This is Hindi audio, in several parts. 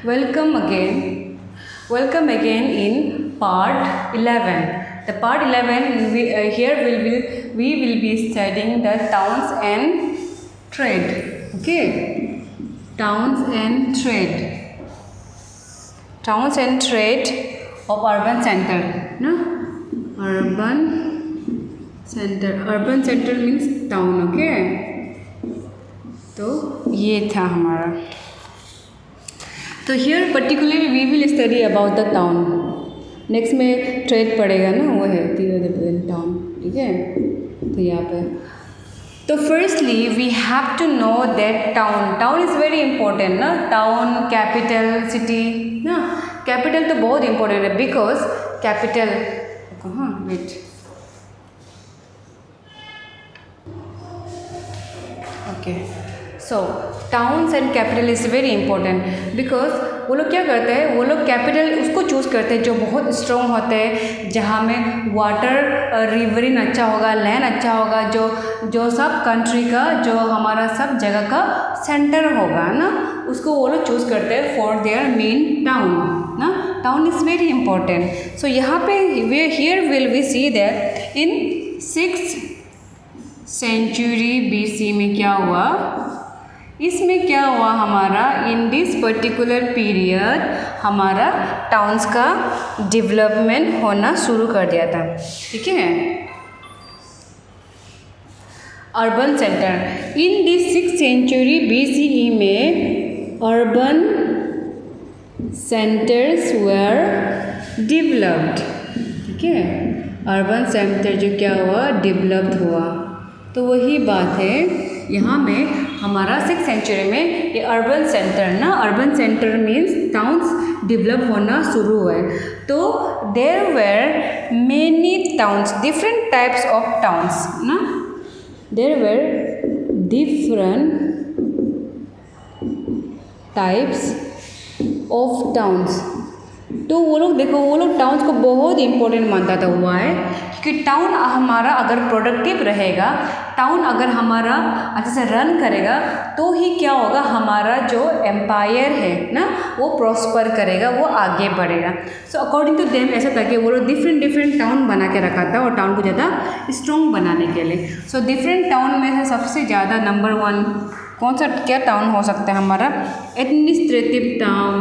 Welcome again. Welcome again in part 11. The part 11 here we will be studying the towns and trade. Okay, towns and trade. Towns and trade of urban center. No, urban center. Urban center means town. Okay. तो ये था हमारा. तो here particularly we will study about the town. Next में ट्रेड पड़ेगा ना, वो है टाउन. ठीक है, तो यहाँ पे तो firstly we have to know that town is very important ना. टाउन कैपिटल सिटी ना. कैपिटल तो बहुत इंपॉर्टेंट है because capital wait okay. So towns and capital is very important because वो लोग क्या करते हैं, वो लोग कैपिटल उसको चूज़ करते हैं जो बहुत स्ट्रॉन्ग होते हैं, जहाँ में वाटर रिवरिन अच्छा होगा, लैंड अच्छा होगा, जो सब कंट्री का, जो हमारा सब जगह का सेंटर होगा ना, उसको वो लोग चूज़ करते हैं फॉर देयर मेन टाउन ना. Town is very important. So यहाँ पे here will we see that in 6th century BC में क्या हुआ, इसमें क्या हुआ हमारा, इन दिस पर्टिकुलर पीरियड हमारा टाउन्स का डेवलपमेंट होना शुरू कर दिया था. ठीक है, urban centre in this 6th century BCE में अर्बन सेंटर्स वर डेवलप्ड. ठीक है, अर्बन सेंटर जो क्या हुआ, डेवलप्ड हुआ. तो वही बात है यहाँ में हमारा 6th century में ये अर्बन सेंटर ना, urban center means towns develop होना शुरू हुए. तो there were many towns, different types of towns ना. There were different types of towns. तो वो लोग देखो, वो लोग टाउन्स को बहुत इंपॉर्टेंट मानता था. हुआ है क्योंकि टाउन हमारा अगर प्रोडक्टिव रहेगा, टाउन अगर हमारा अच्छे से रन करेगा, तो ही क्या होगा, हमारा जो एम्पायर है ना वो प्रॉस्पर करेगा, वो आगे बढ़ेगा. सो अकॉर्डिंग टू देम ऐसा था कि वो लोग डिफरेंट टाउन बना के रखा था और टाउन को ज़्यादा स्ट्रॉन्ग बनाने के लिए. सो डिफरेंट टाउन में से सबसे ज़्यादा नंबर 1 कौन सा क्या टाउन हो सकता है हमारा, administrative town.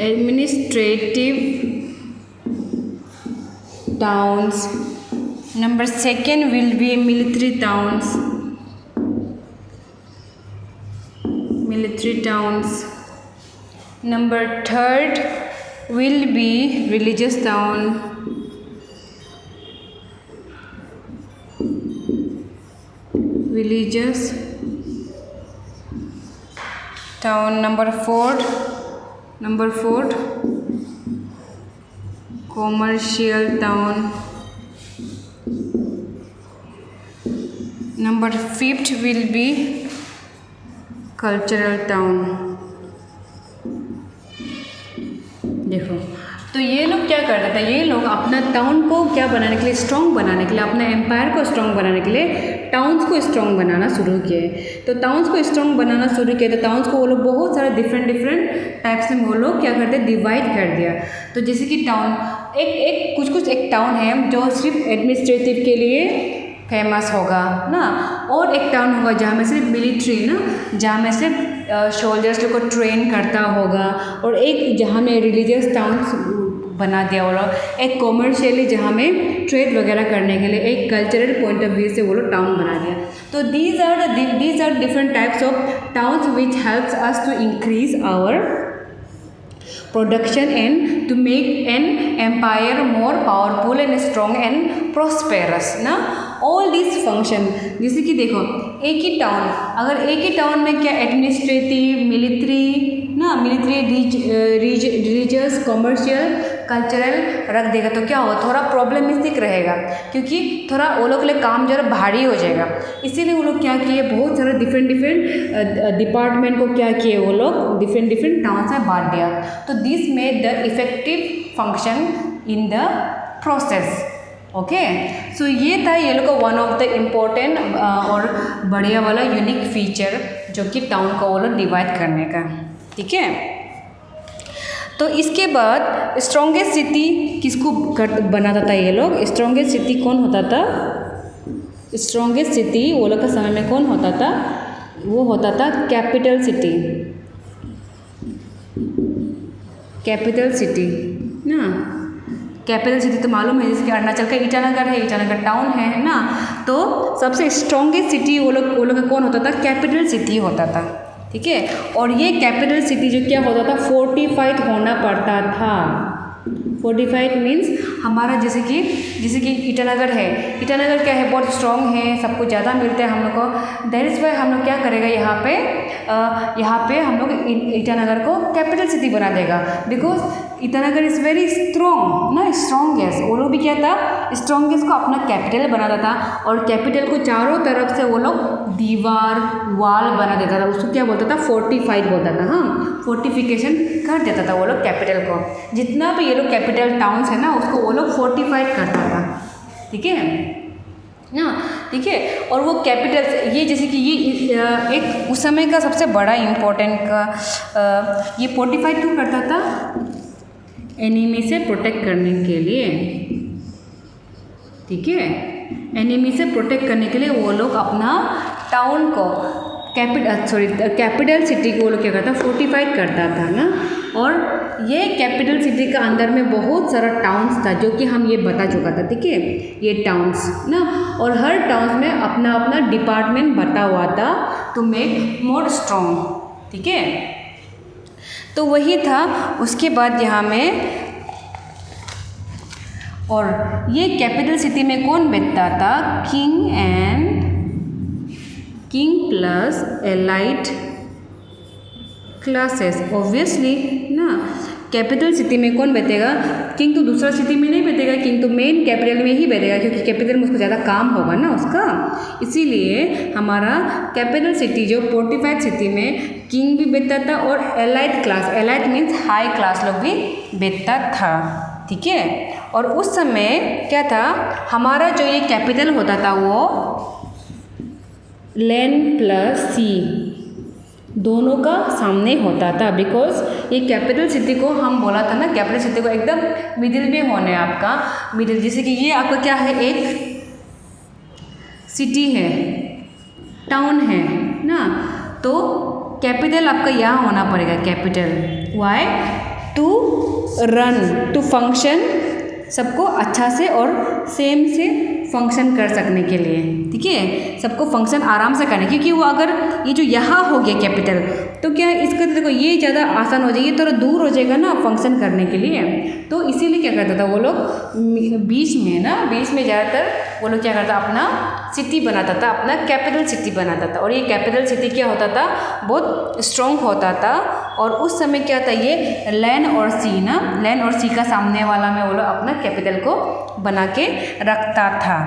Administrative towns. Number 2 will be military towns. Military towns. Number 3 will be religious town. Religious town. Number 4 commercial town. Number 5 will be cultural town. देखो, तो ये लोग क्या करते थे, ये लोग अपना टाउन को क्या बनाने के लिए, स्ट्रॉन्ग बनाने के लिए, अपने एम्पायर को स्ट्रॉन्ग बनाने के लिए टाउन्स को स्ट्रॉन्ग बनाना शुरू किए. तो टाउन्स को स्ट्रॉन्ग बनाना शुरू किए, तो टाउन्स को वो लोग बहुत सारे डिफरेंट टाइप्स में वो लोग क्या करते, डिवाइड कर दिया. तो जैसे कि टाउन एक टाउन है जो सिर्फ एडमिनिस्ट्रेटिव के लिए फेमस होगा ना, और एक टाउन होगा जहाँ में सिर्फ मिलिट्री ना, जहाँ में सिर्फ सोल्जर्स लोग को ट्रेन करता होगा, और एक जहाँ में रिलीजियस टाउन्स बना दिया वो लोग, एक कॉमर्शियली जहाँ में ट्रेड वगैरह करने के लिए, एक कल्चरल पॉइंट ऑफ व्यू से वो लोग टाउन बना दिया. तो these are different types of towns which helps us to increase our production and to make an empire more powerful and strong and prosperous ना. all these function, जैसे कि देखो एक ही टाउन में क्या administrative, military religious, commercial, cultural रख देगा, तो क्या होगा, थोड़ा प्रॉब्लमिस्टिक रहेगा, क्योंकि थोड़ा वो लोग के लिए काम जरा भारी हो जाएगा. इसीलिए वो लोग क्या किए, बहुत सारे डिफरेंट डिपार्टमेंट को क्या किए, वो लोग डिफरेंट टाउन्स में बांट दिया. तो this made the effective function in the process. Okay. So ये था ये लोग का वन ऑफ द इम्पोर्टेंट और बढ़िया वाला यूनिक फीचर जो कि टाउन को वो लोग डिवाइड करने का, ठीक है। तो इसके बाद स्ट्रॉन्गेस्ट सिटी किसको बनाता था ये लोग? स्ट्रॉन्गेस्ट सिटी कौन होता था? स्ट्रॉन्गेस्ट सिटी वो लोग का समय में कौन होता था? वो होता था कैपिटल सिटी, कैपिटल सिटी ना। कैपिटल सिटी तो मालूम है, जैसे कि अरुणाचल का ईटानगर है, ईटानगर टाउन है ना। तो सबसे स्ट्रॉन्गेस्ट सिटी वो लोग का कौन होता था? कैपिटल सिटी होता था, ठीक है। और ये कैपिटल सिटी जो क्या होता था? फोर्टिफाइड होना पड़ता था। फोर्टिफाइड मीन्स हमारा जैसे कि ईटानगर है, ईटानगर क्या है? बहुत स्ट्रॉन्ग है, सब कुछ ज़्यादा मिलता है हम लोग को। दैट इज़ वाई हम लोग क्या करेगा यहाँ पे हम लोग ईटानगर को कैपिटल सिटी बना देगा, because Itanagar is very strong ना, स्ट्रॉन्गेस्ट। वो लोग भी क्या था? स्ट्रॉन्गेस्ट को अपना कैपिटल बनाता था, और कैपिटल को चारों तरफ से वो लोग दीवार वाल बना देता था। उसको क्या बोलता था? फोर्टिफाइड बोलता था। हाँ, फोर्टिफिकेशन कर देता था वो लोग कैपिटल को। जितना भी ये लोग कैपिटल टाउन्स है ना, उसको वो लोग फोर्टिफाइड करता था, ठीक है ना, ठीक है। और वो कैपिटल ये जैसे कि ये एक उस समय का सबसे बड़ा इम्पोर्टेंट का ये फोर्टिफाइड क्यों करता था? एनिमी से प्रोटेक्ट करने के लिए, ठीक है। एनिमी से प्रोटेक्ट करने के लिए वो लोग अपना टाउन को कैपिटल सिटी को वो लोग क्या करता? फोर्टिफाइड करता था ना। और ये कैपिटल सिटी का अंदर में बहुत सारा टाउन्स था, जो कि हम ये बता चुका था, ठीक है, ये टाउन्स ना। और हर टाउन्स में अपना अपना डिपार्टमेंट बता हुआ था टू मेक मोर स्ट्रॉन्ग, ठीक है। तो वही था। उसके बाद यहाँ में और ये कैपिटल सिटी में कौन बैठता था? King plus elite classes, obviously ना। कैपिटल सिटी में कौन बैठेगा? किंग तो दूसरा सिटी में नहीं बैठेगा, किंग तो मेन कैपिटल में ही बैठेगा, क्योंकि कैपिटल में उसको ज़्यादा काम होगा ना उसका। इसीलिए हमारा कैपिटल सिटी जो फोर्टिफाइड सिटी में किंग भी बैठता था, और elite class, elite means high class लोग भी बैठता था, ठीक है। और उस समय क्या था? हमारा जो ये कैपिटल होता था वो लैंड प्लस सी दोनों का सामने होता था, बिकॉज ये कैपिटल सिटी को हम बोला था ना, कैपिटल सिटी को एकदम मिडिल में होने आपका मिडिल, जैसे कि ये आपका क्या है? एक सिटी है, टाउन है ना। तो कैपिटल आपका यहाँ होना पड़ेगा, capital. Why? To run, to function, सबको अच्छा से और सेम से फंक्शन कर सकने के लिए, ठीक है। सबको फंक्शन आराम से करने, क्योंकि वो अगर ये जो यहाँ हो गया कैपिटल, तो क्या इसका देखो ये ज़्यादा आसान हो जाएगी, थोड़ा दूर हो जाएगा ना फंक्शन करने के लिए। तो इसीलिए क्या करता था वो लोग बीच में ज़्यादातर वो लोग क्या करता? अपना सिटी बनाता था, अपना कैपिटल सिटी बनाता था। और ये कैपिटल सिटी क्या होता था? बहुत स्ट्रॉन्ग होता था। और उस समय क्या था? ये लैंड और सी ना, लैंड और सी का सामने वाला में वो लोग अपना कैपिटल को बना के रखता था,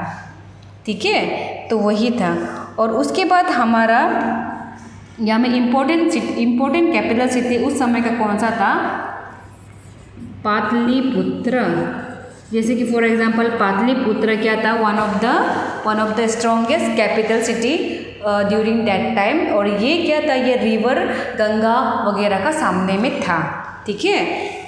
ठीक है। तो वही था। और उसके बाद हमारा यहाँ में इम्पोर्टेंट कैपिटल सिटी उस समय का कौन सा था? पाटलिपुत्र। जैसे कि फॉर एग्जांपल पाटलिपुत्र क्या था? One of the strongest capital city during that time. और ये क्या था? ये रिवर गंगा वगैरह का सामने में था, ठीक है।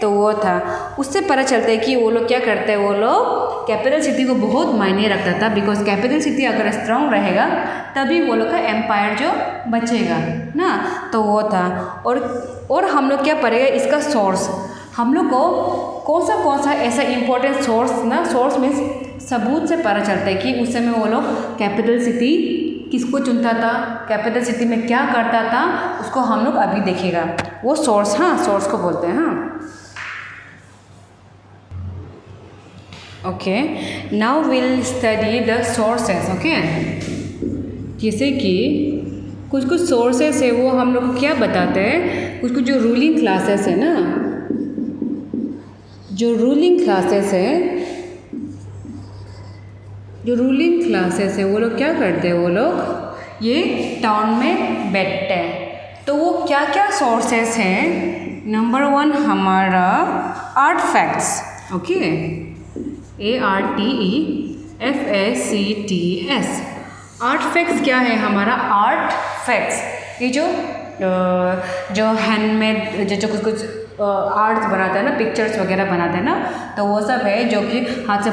तो वो था। उससे पता चलता है कि वो लोग क्या करते हैं, वो लोग कैपिटल सिटी को बहुत मायने रखता था, बिकॉज कैपिटल सिटी अगर स्ट्रांग रहेगा तभी वो लोग का एम्पायर जो बचेगा ना। तो वो था। और हम लोग क्या पढ़ेगा इसका सोर्स, हम लोग को कौन सा ऐसा इम्पोर्टेंट सोर्स ना, सोर्स मीन्स सबूत से पता चलता है कि उस समय वो लोग कैपिटल सिटी किसको चुनता था, कैपिटल सिटी में क्या करता था, उसको हम लोग अभी देखेगा। वो सोर्स, हाँ सोर्स को बोलते हैं। हाँ okay, now will study the sources. Okay, जैसे कि कुछ सोर्सेस है वो हम लोग को क्या बताते हैं, कुछ जो रूलिंग क्लासेस है ना, जो रूलिंग क्लासेस है वो लोग क्या करते हैं, वो लोग ये टाउन में बैठते हैं। तो वो क्या क्या सोर्सेस हैं? नंबर 1 हमारा art facts. Okay, ARTE FACTS। Art facts क्या है हमारा? आर्ट फैक्ट्स ये जो हैंडमेड जो कुछ आर्ट्स बनाता है ना, पिक्चर्स वगैरह बनाते हैं ना, तो वो सब है जो कि हाथ से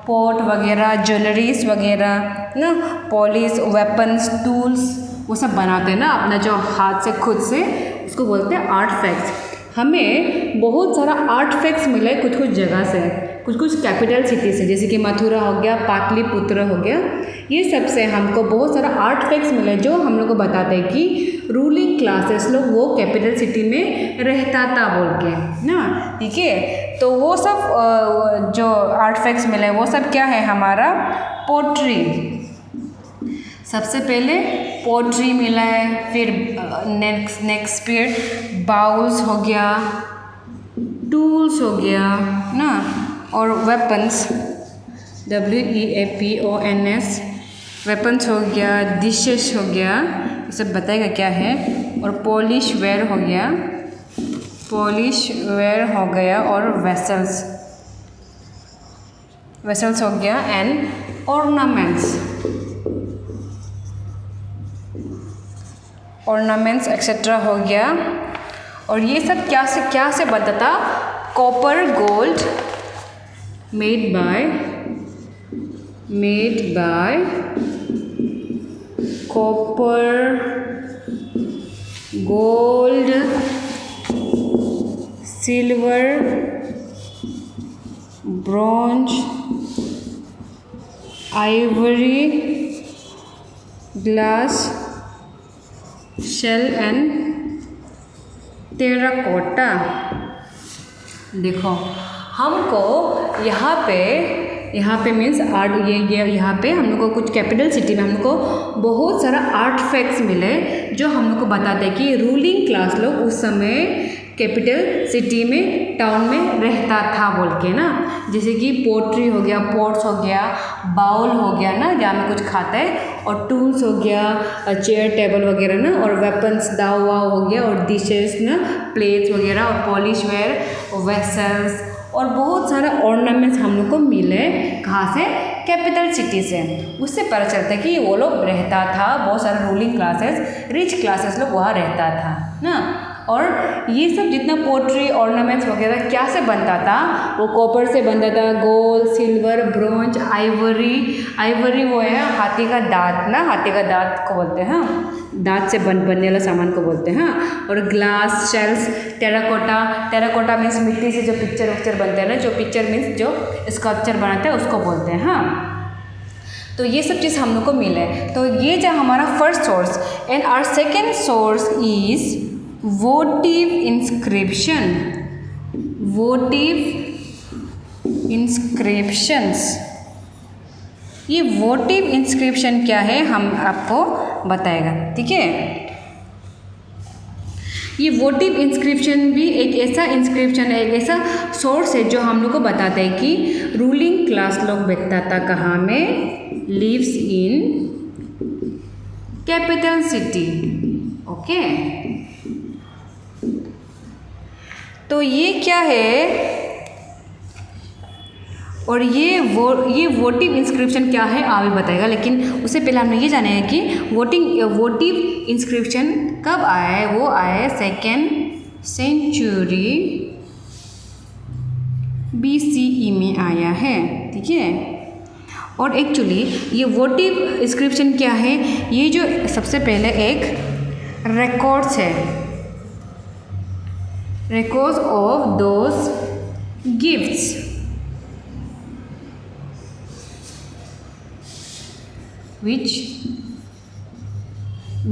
पॉट वगैरह, ज्वेलरीज वगैरह ना, पॉलिश, वेपन्स, टूल्स, वो सब बनाते हैं ना अपना जो हाथ से खुद से, उसको बोलते हैं आर्ट फैक्ट्स। हमें बहुत सारा आर्ट फैक्ट्स मिला है कुछ जगह से, कुछ कैपिटल सिटी से, जैसे कि मथुरा हो गया, पाटलिपुत्र हो गया, ये सब से हमको बहुत सारा आर्ट फैक्ट्स मिले जो हम लोग को बताते हैं कि रूलिंग क्लासेस लोग वो कैपिटल सिटी में रहता था बोल के ना, ठीक है। तो वो सब जो आर्ट फैक्ट्स मिले वो सब क्या है हमारा? पोट्री। सबसे पहले पोट्री मिला है, फिर नेक्स्ट फिर बाउल्स हो गया, टूल्स हो गया ना, और वेपन्स, WEAPONS, वेपन्स हो गया, डिशेस हो गया, ये सब बताएगा क्या है, और पॉलिश वेयर हो गया, और वेसल्स हो गया, एंड ऑर्नामेंट्स एक्सेट्रा हो गया। और ये सब क्या से बनता था? Copper gold made by copper gold silver bronze ivory glass shell and terracotta. देखो हमको यहाँ पे मीन्स आर्ट, ये यहाँ पे हम लोग को कुछ कैपिटल सिटी में हम लोग को बहुत सारा आर्ट फैक्ट्स मिले जो हम लोग को बताते हैं कि रूलिंग क्लास लोग उस समय कैपिटल सिटी में, टाउन में रहता था बोल के ना। जैसे कि पोट्री हो गया, पॉट्स हो गया, बाउल हो गया ना जहाँ में कुछ खाता है, और टूल्स हो गया, चेयर टेबल वगैरह ना, और वेपन्स दाव वाव हो गया, और डिशेस ना, प्लेट्स वगैरह, और पॉलिश वेयर, वेसल्स, और बहुत सारा ऑर्नामेंट्स हम लोग को मिले। कहाँ से? कैपिटल सिटी से। उससे पता चलता है कि वो लोग रहता था, बहुत सारे रूलिंग क्लासेस, रिच क्लासेस लोग वहाँ रहता था ना। और ये सब जितना पोट्री, ऑर्नामेंट्स वगैरह क्या से बनता था? वो कॉपर से बनता था, गोल्ड, सिल्वर, ब्रॉन्ज, आइवरी वो है हाथी का दांत ना, हाथी का दांत को बोलते हैं, दांत से बनने वाला सामान को बोलते हैं। और ग्लास, शेल्स, टेराकोटा मीन्स मिट्टी से जो पिक्चर बनते हैं ना, जो पिक्चर मीन्स जो स्कल्पचर बनाते हैं उसको बोलते हैं। हाँ, तो ये सब चीज़ हम लोग को मिले। तो ये जो हमारा first source, and our second source is votive inscriptions. ये वोटिव इंस्क्रिप्शन क्या है हम आपको बताएगा, ठीक है। ये वोटिव इंस्क्रिप्शन भी एक ऐसा इंस्क्रिप्शन है, एक ऐसा सोर्स है जो हम लोग को बताता है कि रूलिंग क्लास लोग बैठता था कहाँ में? Lives in capital city. Okay, तो ये क्या है? और ये वोटिव इंस्क्रिप्शन क्या है आगे बताएगा, लेकिन उससे पहले हमने ये जाना है कि वोटिव इंस्क्रिप्शन कब आया है? वो आया है 2nd सेंचुरी BCE में आया है, ठीक है। और एक्चुअली ये वोटिव इंस्क्रिप्शन क्या है? ये जो सबसे पहले एक रिकॉर्ड्स है, records of those gifts which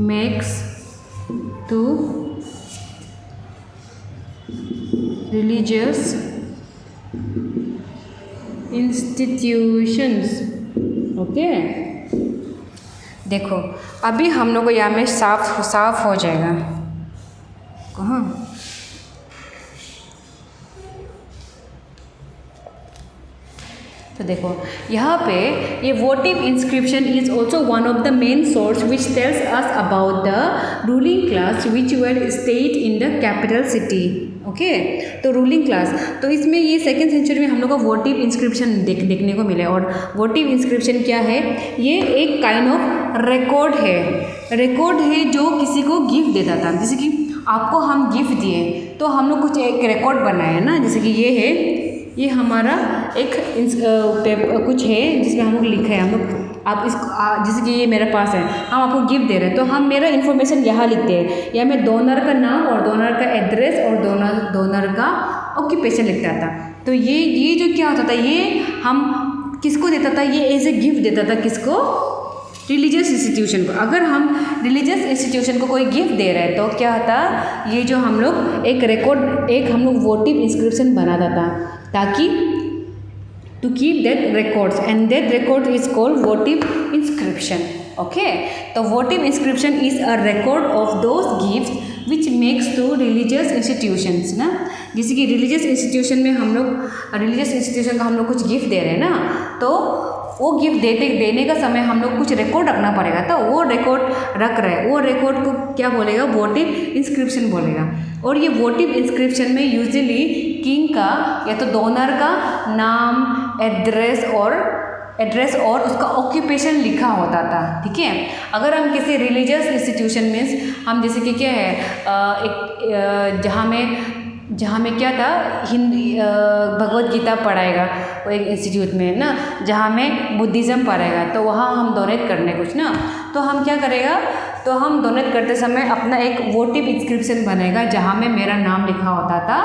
makes to religious institutions। Okay, देखो अभी हम लोग को यहाँ में साफ हो जाएगा। कहाँ? तो तो देखो यहाँ पे ये votive inscription is also one of the main source which tells us about the ruling class which were state in the capital city. Okay, तो रूलिंग क्लास, तो इसमें ये सेकेंड सेंचुरी में हम लोग को वोटिव इंस्क्रिप्शन देखने को मिले। और वोटिव इंस्क्रिप्शन क्या है, ये एक काइंड ऑफ रिकॉर्ड है जो किसी को गिफ्ट देता था। जैसे कि आपको हम गिफ्ट दिए तो हम लोग कुछ एक रिकॉर्ड बनाए ना, जैसे कि ये है, ये हमारा एक कुछ है जिसमें हम लोग लिखा है, हम लोग आप इसको जैसे कि ये मेरे पास है, हम आपको गिफ्ट दे रहे हैं तो हम मेरा इन्फॉर्मेशन यहाँ लिखते हैं, या मैं डोनर का नाम और डोनर का एड्रेस और डोनर का ऑक्यूपेशन लिखता था। तो ये जो क्या होता था, ये हम किसको देता था, ये एज ए गिफ्ट देता था, किसको, रिलीजियस इंस्टीट्यूशन को। अगर हम रिलीजियस इंस्टीट्यूशन को कोई गिफ्ट दे रहे हैं तो क्या होता, ये जो हम लोग एक रिकॉर्ड, एक हम लोग वोटिव इंस्क्रिप्शन बनाता था, ताकि to keep that records, and that record is called votive inscription. Okay, तो votive inscription is a record of those gifts which makes to religious institutions ना। जैसे कि रिलीजियस इंस्टीट्यूशन में हम लोग, रिलीजियस इंस्टीट्यूशन का हम लोग कुछ गिफ्ट दे रहे हैं ना, तो वो गिफ्ट देने का समय हम लोग कुछ रिकॉर्ड रखना पड़ेगा। तो वो रिकॉर्ड रख रहे हैं, वो रिकॉर्ड को क्या बोलेगा, वोटिव इंस्क्रिप्शन बोलेगा। और ये वोटिव इंस्क्रिप्शन में यूजुअली किंग का या तो डोनर का नाम, एड्रेस और उसका ऑक्यूपेशन लिखा होता था। ठीक है, अगर हम किसी रिलीजियस इंस्टीट्यूशन में, हम जैसे कि क्या है, एक जहाँ में क्या था, हिंदी भगवत गीता पढ़ाएगा वो एक इंस्टीट्यूट में ना, जहाँ में बुद्धिज़्म पढ़ाएगा, तो वहाँ हम डोनेट करने कुछ ना, तो हम क्या करेगा, तो हम डोनेट करते समय अपना एक वोटिव इंस्क्रिप्शन बनेगा, जहाँ में मेरा नाम लिखा होता था,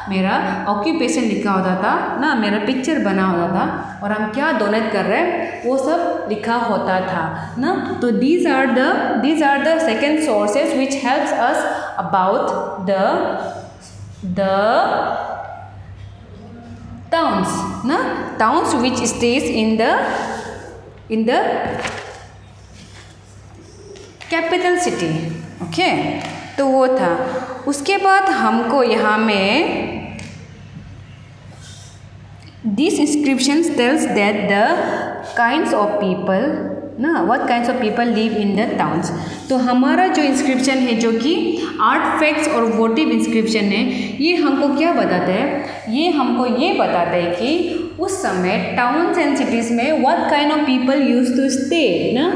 मेरा ऑक्यूपेशन लिखा होता था ना, मेरा पिक्चर बना होता था, और हम क्या डोनेट कर रहे हैं वो सब लिखा होता था ना। तो these are the second sources which helps us about the towns ना, towns which stays in the capital city। Okay, तो वो था। उसके बाद हमको यहाँ में this inscriptions tells that the kinds of people ना, what kinds of people live in the towns। तो हमारा जो इंस्क्रिप्शन है, जो कि आर्टिफैक्ट्स और वोटिव इंस्क्रिप्शन है, ये हमको क्या बताता है, ये हमको ये बताता है कि उस समय टाउन्स एंड सिटीज़ में what kind of people use to stay ना,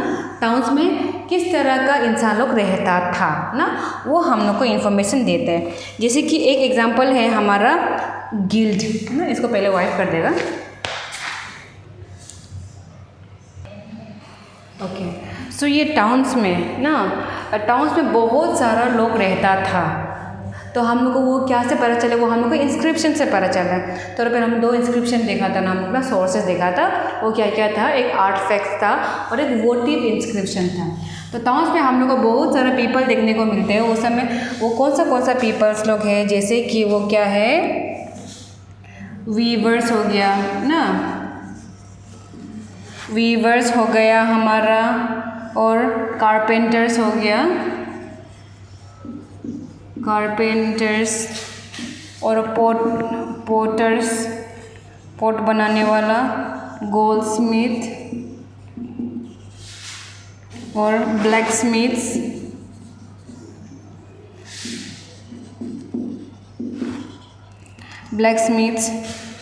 टाउन्स में किस तरह का इंसान लोग रहता था ना, वो हम लोग को इन्फॉर्मेशन देता है। जैसे कि एक एग्जांपल है हमारा गिल्ड ना, इसको पहले वाइप कर देगा। ओके, सो ये टाउन्स में ना, टाउन्स में बहुत सारा लोग रहता था, तो हम लोग को वो क्या से पता चले, वो हम लोग को इंस्क्रिप्शन से पता चला। तो फिर हम 2 इंस्क्रिप्शन देखा था ना, हम लोग ना सोर्सेज देखा था, वो क्या क्या था, एक आर्टिफैक्ट्स था और एक वोटिव इंस्क्रिप्शन था। तो टाउन्स में हम लोग को बहुत सारा पीपल देखने को मिलते हैं। उस समय वो कौन सा पीपल्स लोग हैं, जैसे कि वो क्या है, वीवर्स हो गया ना, वीवर्स हो गया हमारा, और कारपेंटर्स हो गया, कारपेंटर्स, और पोटर्स, पोट बनाने वाला, गोल्डस्मिथ और black Smiths,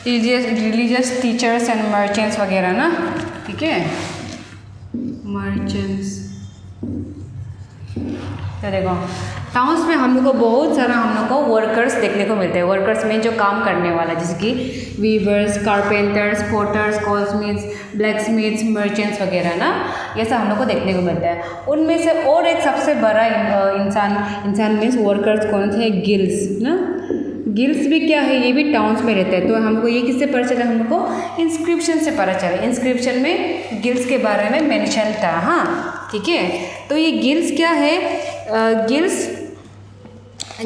religious teachers and merchants वगैरह ना। ठीक है, मर्चेंट्स। तो देखो टाउन्स में हम लोग को बहुत सारा हम लोग को वर्कर्स देखने को मिलते हैं। वर्कर्स में जो काम करने वाला, जैसे कि वीवर्स, कारपेंटर्स, पोटर्स, गोल्डस्मिथ्स, ब्लैकस्मिथ्स, मर्चेंट्स वगैरह ना, ये सब हम लोग को देखने को मिलता है। उनमें से और एक सबसे बड़ा इंसान मीन्स वर्कर्स कौन थे, गिल्ड्स ना। गिल्ड्स भी क्या है, ये भी टाउन्स में रहते हैं। तो हमको ये किससे पता चला, हम लोग को इंस्क्रिप्शन से पता चला। इंस्क्रिप्शन में गिल्ड्स के बारे में मेंशन था। हाँ ठीक है, तो ये गिल्ड्स क्या है,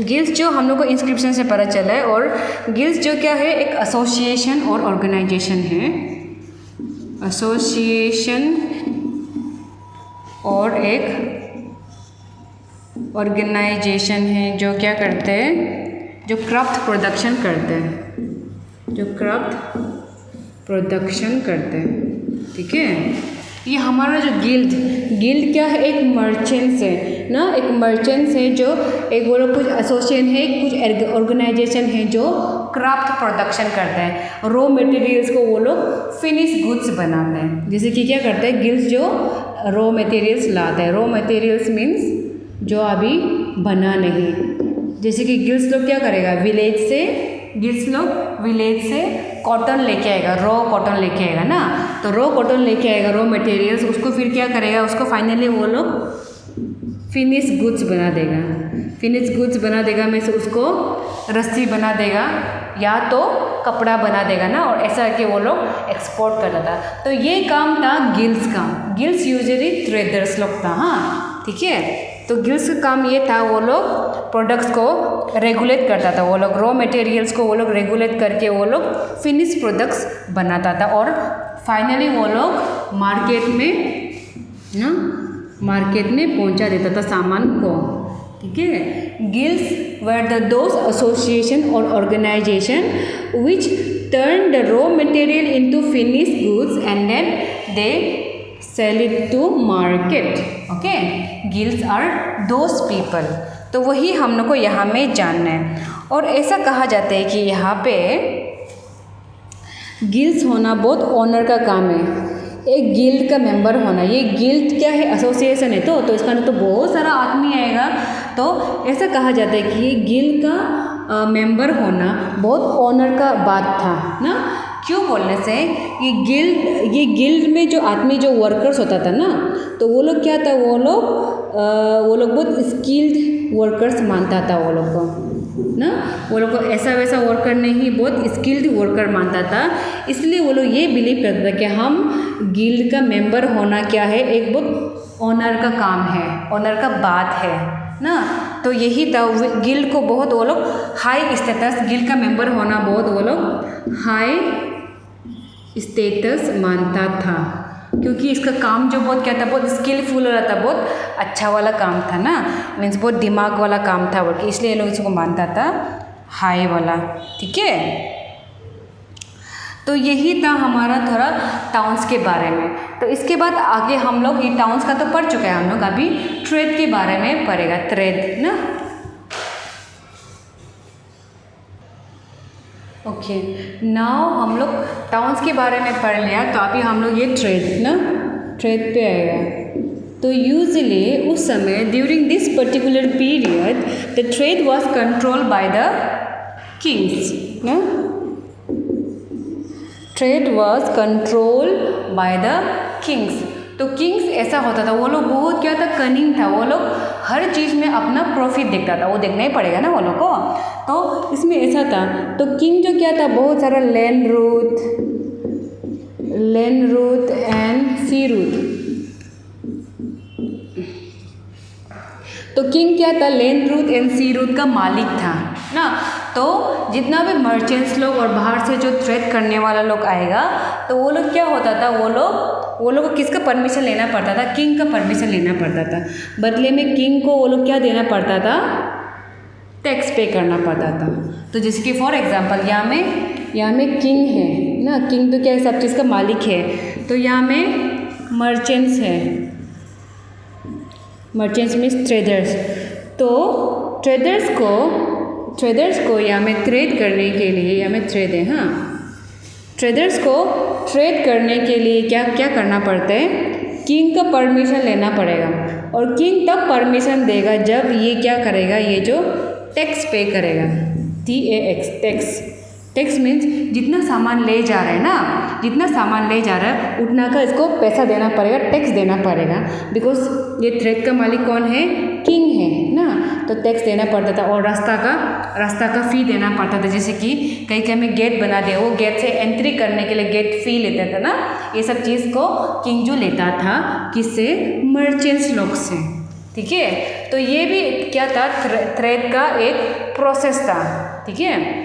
गिल्ड्स जो हम लोग को इंस्क्रिप्शन से पता चला है। और गिल्ड्स जो क्या है, एक एसोसिएशन और ऑर्गेनाइजेशन है, एसोसिएशन और एक ऑर्गेनाइजेशन है जो क्या करते हैं, जो क्राफ्ट प्रोडक्शन करते हैं, जो क्राफ्ट प्रोडक्शन करते हैं। ठीक है, ये हमारा जो गिल्ड क्या है, एक मर्चेंट्स है ना, एक मर्चेंट्स है जो एक वो लोग कुछ एसोसिएशन है, कुछ ऑर्गेनाइजेशन है जो क्राफ्ट प्रोडक्शन करते हैं। रॉ मटेरियल्स को वो लोग फिनिश गुड्स बनाते हैं। जैसे कि क्या करते हैं, गिल्ड्स जो रॉ मटेरियल्स लाते हैं। रॉ मटेरियल्स मीन्स जो अभी बना नहीं। जैसे कि गिल्ड्स लोग क्या करेगा, गिल्ड्स लोग विलेज से कॉटन लेके आएगा, रॉ कॉटन लेके आएगा ना, तो रॉ कॉटन लेके आएगा, रॉ मटेरियल्स, उसको फिर क्या करेगा, उसको फाइनली वो लोग फिनिश गुड्स बना देगा। फिनिश गुड्स बना देगा में से उसको रस्सी बना देगा या तो कपड़ा बना देगा ना, और ऐसा करके वो लोग एक्सपोर्ट करता था। तो ये काम था गिल्ड्स का। गिल्ड्स यूजुअली ट्रेडर्स लोग था। हाँ, ठीक है, तो गिल्ड्स का काम ये था, वो लोग प्रोडक्ट्स को रेगुलेट करता था। वो लोग रॉ मटेरियल्स को वो लोग रेगुलेट करके वो लोग फिनिश प्रोडक्ट्स बनाता था, और फाइनली वो लोग मार्केट में पहुंचा देता था सामान को। ठीक है, guilds were the those association और organisation which turn the raw material into finish goods and then they sell it to market. Okay, guilds are those people. तो वही हम लोग को यहाँ में जानना है। और ऐसा कहा जाता है कि यहाँ पे गिल्ड्स होना बहुत ऑनर का काम है। एक गिल्ड का मेंबर होना, ये गिल्ड क्या है, एसोसिएशन है, तो इसका तो बहुत सारा आदमी आएगा। तो ऐसा कहा जाता है कि गिल्ड का मेंबर होना बहुत ऑनर का बात था ना। क्यों बोलने से, ये गिल्ड में जो आदमी जो वर्कर्स होता था ना, तो वो लोग क्या था, वो लोग बहुत स्किल्ड वर्कर्स मानता था वो लोग को ना। वो लोग को ऐसा वैसा वर्कर नहीं, बहुत स्किल्ड वर्कर मानता था। इसलिए वो लोग ये बिलीव करता था कि हम गिल्ड का मेंबर होना क्या है, एक बहुत ऑनर का काम है, ऑनर का बात है ना। तो यही था, गिल्ड को बहुत वो लोग हाई स्टेटस, गिल्ड का मेंबर होना बहुत वो लोग हाई स्टेटस मानता था, क्योंकि इसका काम जो बहुत क्या था, बहुत स्किलफुल वाला था, बहुत अच्छा वाला काम था ना, मीन्स बहुत दिमाग वाला काम था बोल के, इसलिए लोग इसको मानता था हाई वाला। ठीक है, तो यही था हमारा थोड़ा टाउन्स के बारे में। तो इसके बाद आगे हम लोग, ये टाउन्स का तो पढ़ चुका है हम लोग, अभी ट्रेड के बारे में पढ़ेगा, ट्रेड ना। ओके, नाउ हम लोग टाउन्स के बारे में पढ़ लिया, तो अभी हम लोग ये ट्रेड पे आएगा। तो यूजुअली उस समय during this particular period the trade was control by the kings ना। Trade was control by the kings. तो किंग्स ऐसा होता था, वो लोग बहुत क्या था, कनिंग था। वो लोग हर चीज़ में अपना प्रॉफिट देखता था, वो देखना ही पड़ेगा ना वो लोग को। तो इसमें ऐसा था, तो किंग जो क्या था, बहुत सारा land route and sea route. तो किंग क्या था, land route and sea route का मालिक था ना। तो जितना भी मर्चेंट्स लोग और बाहर से जो ट्रेड करने वाला लोग आएगा, तो वो लोग क्या होता था, वो लोग को किसका परमिशन लेना पड़ता था, किंग का परमिशन लेना पड़ता था। बदले में किंग को वो लोग क्या देना पड़ता था, टैक्स पे करना पड़ता था। तो जैसे कि फॉर एग्जांपल यहाँ में किंग है ना, किंग तो क्या है, सब चीज़ का मालिक है। तो यहाँ में मर्चेंट्स है, मर्चेंट्स मीन्स ट्रेडर्स। तो ट्रेडर्स को यहाँ में ट्रेड करने के लिए, यहाँ में ट्रेड है, हाँ, ट्रेडर्स को ट्रेड करने के लिए क्या क्या करना पड़ता है, किंग का परमिशन लेना पड़ेगा। और किंग तब परमिशन देगा जब ये क्या करेगा, ये जो टैक्स पे करेगा, टैक्स। टैक्स मीन्स जितना सामान ले जा रहा है ना, जितना सामान ले जा रहा है उतना का इसको पैसा देना पड़ेगा, टैक्स देना पड़ेगा। बिकॉज ये ट्रेड का मालिक कौन है, किंग है ना। तो टैक्स देना पड़ता था, और रास्ता का फ़ी देना पड़ता था। जैसे कि कहीं में गेट बना दे, वो गेट से एंट्री करने के लिए गेट फ़ी लेता था ना। ये सब चीज़ को किंग जो लेता था, किससे, मर्चेंट्स लोग से। ठीक है, तो ये भी क्या था, ट्रेड का एक प्रोसेस था। ठीक है,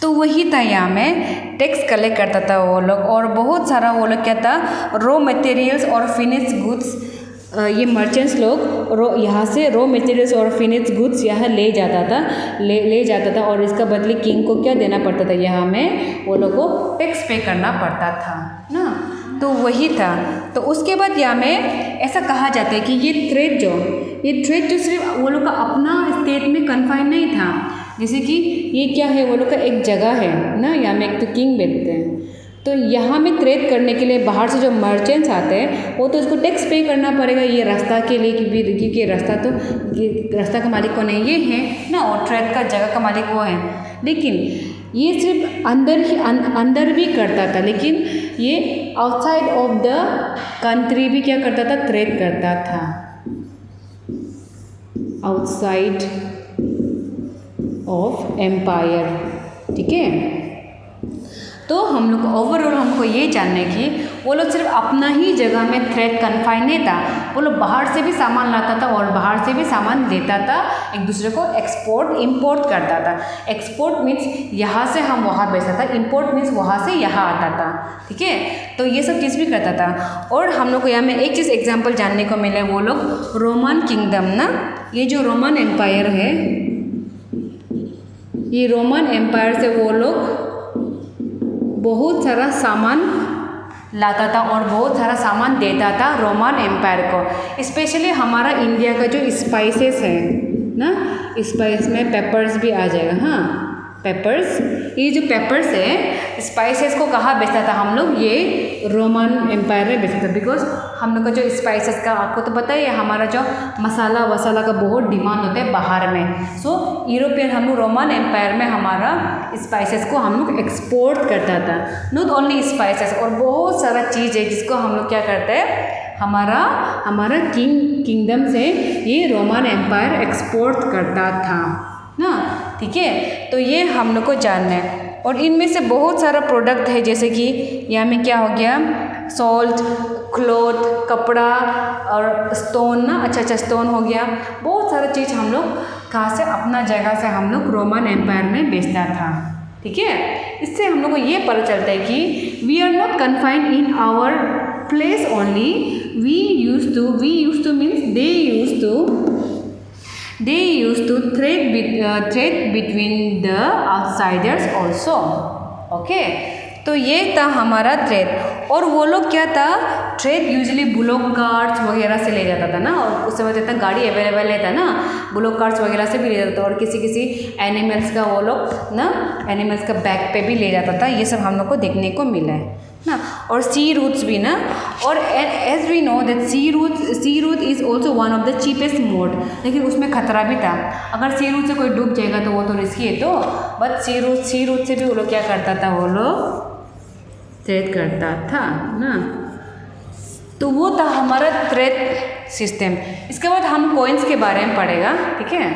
तो वही था, यहाँ में टैक्स कलेक्ट करता था वो लोग। और बहुत सारा वो लोग क्या था, रॉ मटेरियल्स और फिनिश गुड्स ये मर्चेंट्स लोग यहाँ से रॉ मटेरियल्स और फिनिश्ड गुड्स यहाँ ले जाता था और इसका बदले किंग को क्या देना पड़ता था, यहाँ में वो लोग को टैक्स पे करना पड़ता था ना। तो वही था। तो उसके बाद यहाँ में ऐसा कहा जाता है कि ये ट्रेड जो सिर्फ वो लोग का अपना स्टेट में कन्फाइन नहीं था। जैसे कि ये क्या है, वो लोग का एक जगह है ना, यहाँ में एक तो किंग बैठते हैं, तो यहाँ में ट्रेड करने के लिए बाहर से जो मर्चेंट्स आते हैं वो तो उसको टैक्स पे करना पड़ेगा ये रास्ता के लिए, क्योंकि रास्ता का मालिक कौन है, ये है ना, और ट्रेड का जगह का मालिक वो है। लेकिन ये सिर्फ अंदर भी करता था, लेकिन ये आउटसाइड ऑफ द कंट्री भी क्या करता था, ट्रेड करता था, आउटसाइड ऑफ एम्पायर। ठीक है, तो हम लोग ओवरऑल हमको ये जानने की वो लोग सिर्फ अपना ही जगह में ट्रेड कन्फाइन नहीं था, वो लोग बाहर से भी सामान लाता था और बाहर से भी सामान देता था, एक दूसरे को एक्सपोर्ट इंपोर्ट करता था। एक्सपोर्ट मीन्स यहाँ से हम वहाँ बेचता था, इंपोर्ट मीन्स वहाँ से यहाँ आता था। ठीक है, तो ये सब चीज़ भी करता था। और हम लोग को यहाँ में एक चीज़ एग्जाम्पल जानने को मिले, वो लोग रोमन किंगडम ना, ये जो रोमन एम्पायर है, ये रोमन एम्पायर से वो लोग बहुत सारा सामान लाता था और बहुत सारा सामान देता था रोमन एम्पायर को। स्पेशली हमारा इंडिया का जो स्पाइसेस है ना, स्पाइस में पेपर्स भी आ जाएगा। हाँ, पेपर्स, ये जो पेपर्स है स्पाइसेस को कहाँ बेचता था हम लोग, ये रोमन एम्पायर में बेचता था। बिकॉज हम लोग का जो स्पाइसेस का आपको तो पता ही है, हमारा जो मसाला वसाला का बहुत डिमांड होता है बाहर में। सो यूरोपियन हम लोग रोमन एम्पायर में हमारा स्पाइसेस को हम लोग एक्सपोर्ट करता था। नॉट ओनली स्पाइसेस, और बहुत सारा चीज़ है जिसको हम लोग क्या करते हैं, हमारा किंगडम से ये रोमन एम्पायर एक्सपोर्ट करता था ना। ठीक है, तो ये हम लोग को जानना है। और इनमें से बहुत सारा प्रोडक्ट है, जैसे कि यहाँ में क्या हो गया, सॉल्ट, क्लॉथ, कपड़ा और स्टोन ना, अच्छा स्टोन हो गया। बहुत सारा चीज़ हम लोग कहाँ से, अपना जगह से हम लोग रोमन एम्पायर में बेचता था। ठीक है, इससे हम लोग को ये पता चलता है कि we are not confined in our place only, we use to means they used to trade between the outsiders also। okay, तो ये था हमारा ट्रेड। और वो लोग क्या था, ट्रेड यूजुअली बुलोक कार्ट्स वगैरह से ले जाता था ना, और उस समय इतना गाड़ी अवेलेबल नहीं था ना, बुलोक कार्ट्स वगैरह से भी ले जाता था, और किसी एनिमल्स का वो लोग ना, एनिमल्स का बैक पे भी ले जाता था। ये सब हम लोग को देखने को मिला है ना। और सी रूट्स भी ना, और as we know that sea route is also one of the cheapest mode. लेकिन उसमें खतरा भी था, अगर सी रूट से कोई डूब जाएगा तो वो तो रिस्की है। तो बट सी रूट से भी वो लोग क्या करता था, वो लोग ट्रेड करता था ना। तो वो था हमारा ट्रेड सिस्टम। इसके बाद हम कॉइन्स के बारे में पढ़ेगा। ठीक है,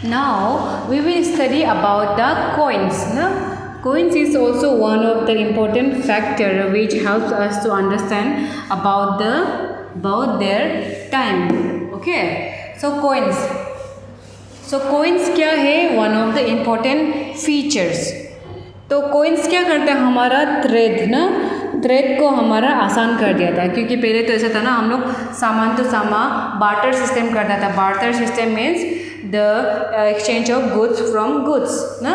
now we will study about the coins na. Coins is also one of the important factor which helps us to understand about their time। okay, so coins क्या है, one of the important features। तो coins क्या करता है, हमारा ट्रेड को हमारा आसान कर दिया था। क्योंकि पहले तो ऐसा था ना, हम लोग सामान तो सामान बार्टर सिस्टम करता था। Barter system means the exchange of goods from goods ना,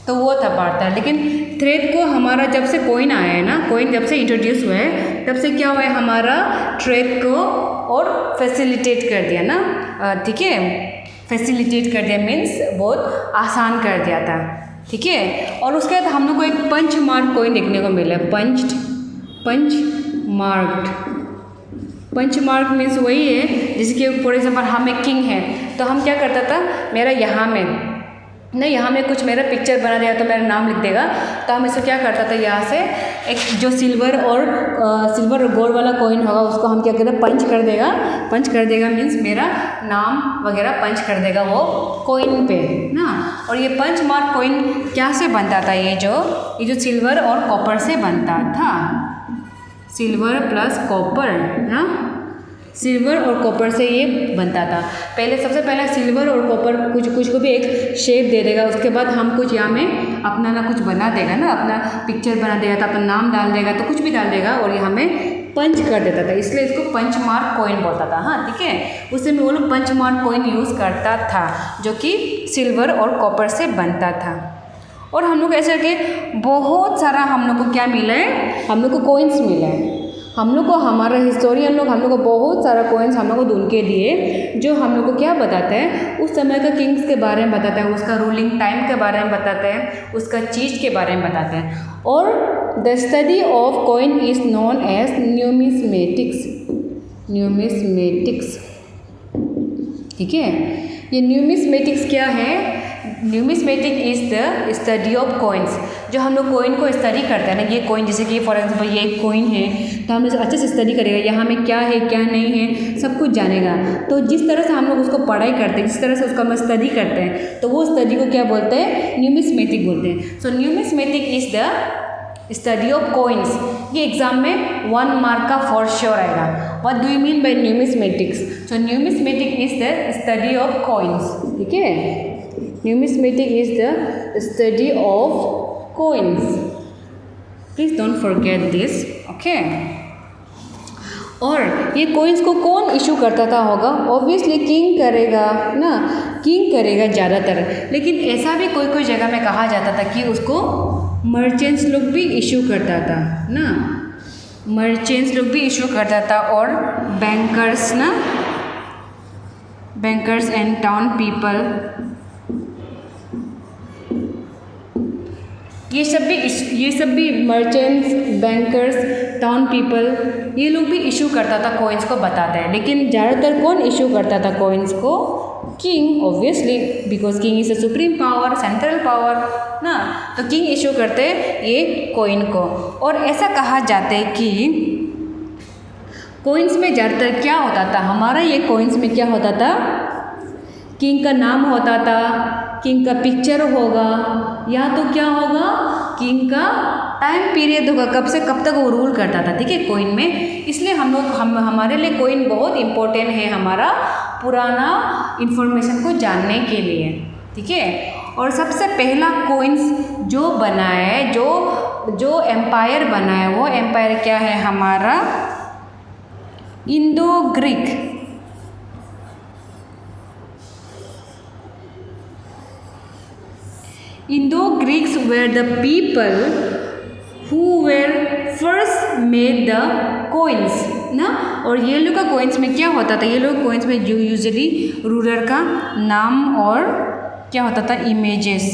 तो वो था बार्टर। लेकिन ट्रेड को हमारा जब से कॉइन आया है ना, कॉइन जब से इंट्रोड्यूस हुआ है, तब से क्या हुआ है, हमारा ट्रेड को और फैसिलिटेट कर दिया ना। ठीक है, फैसिलिटेट कर दिया मीन्स बहुत आसान कर दिया था। ठीक है, और उसके बाद हम लोग को एक पंच मार्क कॉइन देखने को मिला है। पंच मार्क मीन्स वही है, जैसे कि फॉर एग्जाम्पल हम एक किंग है, तो हम क्या करता था, मेरा यहाँ में कुछ मेरा पिक्चर बना दिया तो मेरा नाम लिख देगा, तो हम इसको क्या करता था, यहाँ से एक जो सिल्वर और गोल्ड वाला कॉइन होगा उसको हम क्या करते हैं, पंच कर देगा मीन्स मेरा नाम वगैरह पंच कर देगा वो कॉइन पे ना। और ये पंच मार्क कॉइन क्या से बनता था, ये जो सिल्वर और कॉपर से बनता था, सिल्वर प्लस कॉपर ना, सिल्वर और कॉपर से ये बनता था। सबसे पहले सिल्वर और कॉपर कुछ को भी एक शेप दे देगा, उसके बाद हम कुछ यहाँ में अपना ना कुछ बना देगा ना, अपना पिक्चर बना देगा, तो अपना नाम डाल देगा, तो कुछ भी डाल देगा और ये हमें पंच कर देता था, इसलिए इसको पंच मार्क कॉइन बोलता था। हाँ ठीक है, उस समय वो लोग पंच मार्क कॉइन यूज़ करता था जो कि सिल्वर और कॉपर से बनता था। और हम लोग ऐसे करके बहुत सारा हम लोग को क्या मिला है, हम लोग को कॉइन्स मिला है। हम लोग को हमारा हिस्टोरियन लोग हम लोग को बहुत सारा कॉइन्स हम लोग को ढूंढ के दिए जो हम लोग को क्या बताता है, उस समय का किंग्स के बारे में बताता है, उसका रूलिंग टाइम के बारे में बताता है, उसका चीज़ के बारे में बताता है। और the study of coin is known as numismatics. Numismatics, ठीक है। ये न्यूमिस्मेटिक्स क्या है? Numismatic is the study of coins. जो हम लोग कॉइन को स्टडी करते हैं ना, ये कॉइन जैसे कि फॉर एग्जांपल ये एक कॉइन है, तो हम इसे अच्छे से स्टडी करेगा, यहाँ में क्या है क्या नहीं है सब कुछ जानेगा। तो जिस तरह से हम लोग उसको पढ़ाई करते हैं, जिस तरह से उसका हम स्टडी करते हैं, तो वो स्टडी को क्या बोलते हैं? न्यूमिस्मेटिक बोलते हैं। So numismatic is the study of coins. ये एग्जाम में 1 मार्क का फॉर श्योर आएगा। What do you mean by numismatics? So numismatic is the study of coins, ठीक है। Numismatic is the study of coins. Please don't forget this, okay. और ये कॉइन्स को कौन इशू करता था होगा? ऑब्वियसली किंग करेगा ना, किंग करेगा ज़्यादातर। लेकिन ऐसा भी कोई कोई जगह में कहा जाता था कि उसको मर्चेंट्स लोग भी इशू करता था ना, मर्चेंट्स लोग भी इशू करता था। और बैंकर्स ना, बैंकर्स एंड टाउन पीपल, ये सब भी मर्चेंट्स, बैंकर्स, टाउन पीपल, ये लोग भी इशू करता था कॉइन्स को, बताते हैं। लेकिन ज़्यादातर कौन इशू करता था कॉइन्स को? King, obviously, because king is a supreme power, central power ना, तो किंग इशू करते ये कॉइन को। और ऐसा कहा जाता है कि कॉइन्स में ज़्यादातर क्या होता था, हमारा ये कॉइन्स में क्या होता था? किंग का नाम होता था, किंग का पिक्चर होगा, या तो क्या होगा, किंग का टाइम पीरियड होगा, कब से कब तक वो रूल करता था, ठीक है, कॉइन में। इसलिए हमारे लिए कॉइन बहुत इंपॉर्टेंट है, हमारा पुराना इंफॉर्मेशन को जानने के लिए, ठीक है। और सबसे पहला कॉइन्स जो बना है, जो एम्पायर बना है, वो एम्पायर क्या है हमारा? Indo Greek. Indo-Greeks were the people who were first made the coins ना। और ये लोग का coins में क्या होता था? ये लोग coins में यूजुअली रूलर का नाम और क्या होता था? इमेजेस।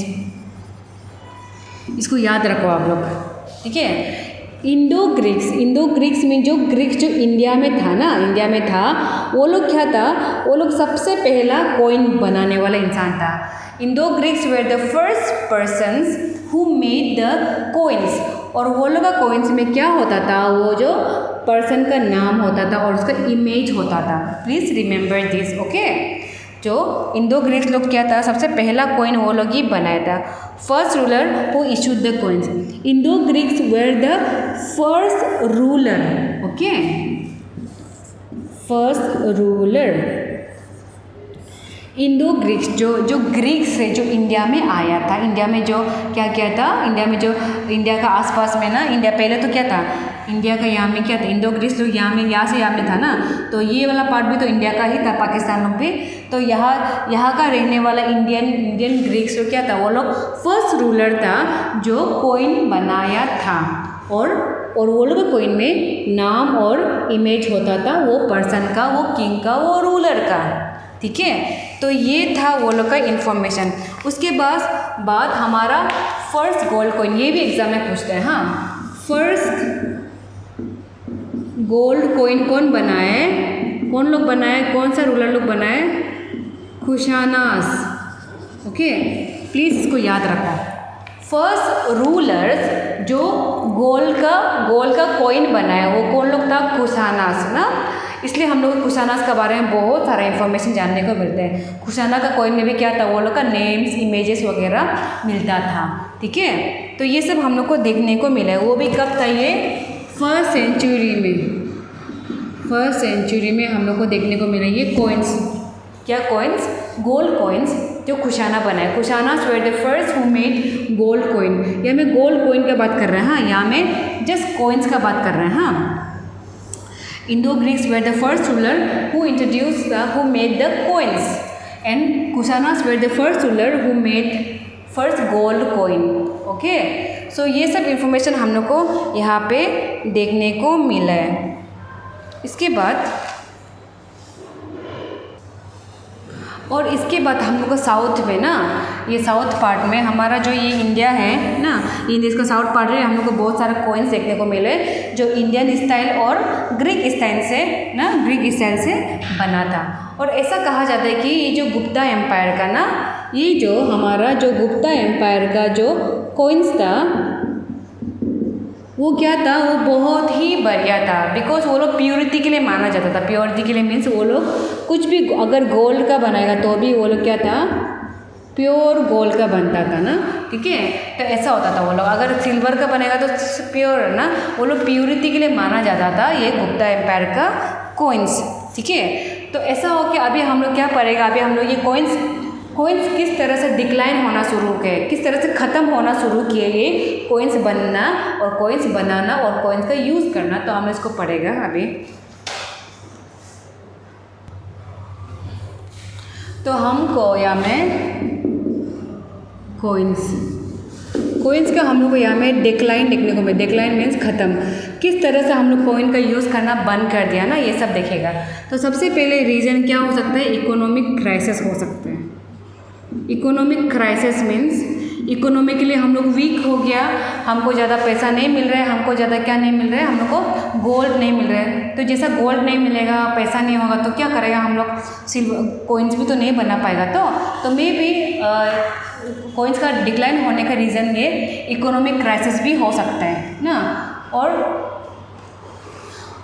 इसको याद रखो आप लोग, ठीक है। इंडो ग्रीक्स में जो ग्रीक्स जो इंडिया में था ना, इंडिया में था, वो लोग क्या था? वो लोग सबसे पहला कॉइन बनाने वाला इंसान था। Indo Greeks were the first persons who made the coins. और वो लोग का कॉइन्स में क्या होता था? वो जो पर्सन का नाम होता था और उसका इमेज होता था। Please remember this, okay. जो इंडो ग्रीक्स लोग क्या था? सबसे पहला कॉइन वो लोग ही बनाया था। First ruler who issued the coins. Indo Greeks were the first ruler, okay, first ruler. Indo Greeks जो ग्रीक्स है, जो इंडिया में आया था, इंडिया में जो क्या किया था, इंडिया में जो इंडिया का आसपास में ना, इंडिया पहले तो क्या था, इंडिया का यहाँ में क्या था, इंडो ग्रीक्स लोग यहाँ से यहाँ में था ना, तो ये वाला पार्ट भी तो इंडिया का ही था, पाकिस्तान लोग भी। तो यहाँ का रहने वाला इंडियन ग्रीक्स लोग क्या था? वो लोग फर्स्ट रूलर था जो कॉइन बनाया था। और वो लोग कॉइन में नाम और इमेज होता था, वो पर्सन का, वो किंग का, वो रूलर का, ठीक है। तो ये था वो लोग का इन्फॉर्मेशन। उसके बाद हमारा फर्स्ट गोल्ड कॉइन, ये भी एग्जाम में पूछते हैं। हाँ, फर्स्ट गोल्ड कॉइन कौन बनाए? कौन लोग बनाए? कौन सा रूलर लोग बनाए? कुशानास, ओके। प्लीज़ इसको याद रखो। फर्स्ट रूलर्स जो गोल्ड का कॉइन बनाया वो कौन लोग था? कुशानास ना। इसलिए हम लोग कुशानास के बारे में बहुत सारा इन्फॉर्मेशन जानने को मिलते हैं। कुशाना का कॉइन में भी क्या था? वो लोग का नेम्स, इमेजेस वगैरह मिलता था, ठीक है। तो ये सब हम लोग को देखने को मिला है। वो भी कब था? ये फर्स्ट सेंचुरी में हम लोग को देखने को मिला ये कॉइन्स। क्या कॉइन्स? गोल्ड कॉइन्स जो कुशाना बनाए। Kushanas were the first who made gold coin. ये हमें गोल्ड कोइन का बात कर रहे हैं, हाँ, यहाँ में जस्ट कोइंस का बात कर रहे हैं, हाँ। Indo Greeks were the first ruler who introduce who made the coins and Kushanas were the first ruler who made first gold coin. Okay, so ये सब इंफॉर्मेशन हम लोग को यहाँ पे देखने को मिला है। इसके बाद हम लोग को साउथ में ना, ये साउथ पार्ट में हमारा जो ये इंडिया है ना, इंडिया का साउथ पार्ट में हम लोग को बहुत सारे कॉइन्स देखने को मिले जो इंडियन स्टाइल और ग्रीक स्टाइल से बना था। और ऐसा कहा जाता है कि ये जो गुप्ता एम्पायर का ना, ये जो हमारा जो गुप्ता एम्पायर का जो कॉइन्स था वो क्या था, वो बहुत ही बढ़िया था। बिकॉज वो लोग प्योरिटी के लिए माना जाता था। प्योरिटी के लिए मीन्स वो लोग कुछ भी अगर गोल्ड का बनाएगा तो भी वो लोग क्या था, प्योर गोल्ड का बनता था ना, ठीक है। तो ऐसा होता था, वो लोग अगर सिल्वर का बनेगा तो प्योर ना, वो लोग प्योरिटी के लिए माना जाता था ये गुप्ता एम्पायर का कॉइन्स, ठीक है। तो ऐसा हो कि अभी हम लोग क्या पड़ेगा, अभी हम लोग ये कॉइन्स किस तरह से डिक्लाइन होना शुरू किए, किस तरह से ख़त्म होना शुरू किए ये कॉइन्स बनना और कॉइन्स बनाना और कॉइन्स का यूज़ करना। तो हमें इसको पढ़ेगा अभी। तो हमको यहाँ में कॉइन्स का हम लोग को यहाँ में डिक्लाइन देखने को मिले। डिक्लाइन मीन्स ख़त्म, किस तरह से हम लोग कॉइन का यूज़ करना बंद कर दिया ना, ये सब देखेगा। तो सबसे पहले रीज़न क्या हो सकता है, इकोनॉमिक क्राइसिस हो सकते हैं। इकोनॉमिक क्राइसिस मीन्स इकोनॉमिकली हम लोग वीक हो गया, हमको ज़्यादा पैसा नहीं मिल रहा है, हमको ज़्यादा क्या नहीं मिल रहा है, हम लोग को गोल्ड नहीं मिल रहा है। तो जैसा गोल्ड नहीं मिलेगा, पैसा नहीं होगा तो क्या करेगा हम लोग, सिल्वर कॉइन्स भी तो नहीं बना पाएगा। तो मे भी कॉइन्स का डिक्लाइन होने का रीज़न ये इकोनॉमिक क्राइसिस भी हो सकता है ना।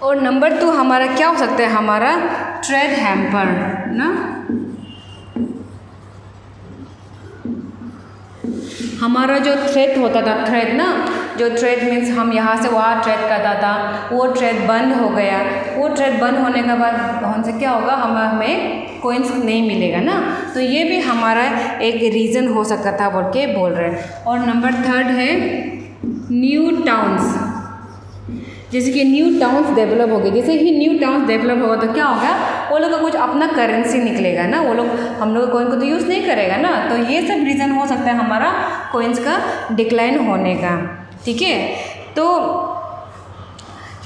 और नंबर 2 हमारा क्या हो सकता है, हमारा ट्रेड हैम्पर ना। हमारा जो ट्रेड होता था, ट्रेड ना, जो ट्रेड मीन्स हम यहाँ से वहाँ ट्रेड करता था, वो ट्रेड बंद हो गया। वो ट्रेड बंद होने के बाद हमसे क्या होगा, हमें कॉइन्स नहीं मिलेगा ना। तो ये भी हमारा एक रीज़न हो सकता था बोल के बोल रहे हैं। और नंबर 3 है न्यू टाउन्स। जैसे कि न्यू टाउन्स डेवलप हो गए, जैसे ही न्यू टाउन्स डेवलप होगा तो क्या होगा, वो लोग का कुछ अपना करेंसी निकलेगा ना, वो लोग हम लोग कॉइन को तो यूज़ नहीं करेगा ना। तो ये सब रीज़न हो सकता है हमारा कॉइन्स का डिक्लाइन होने का, ठीक है। तो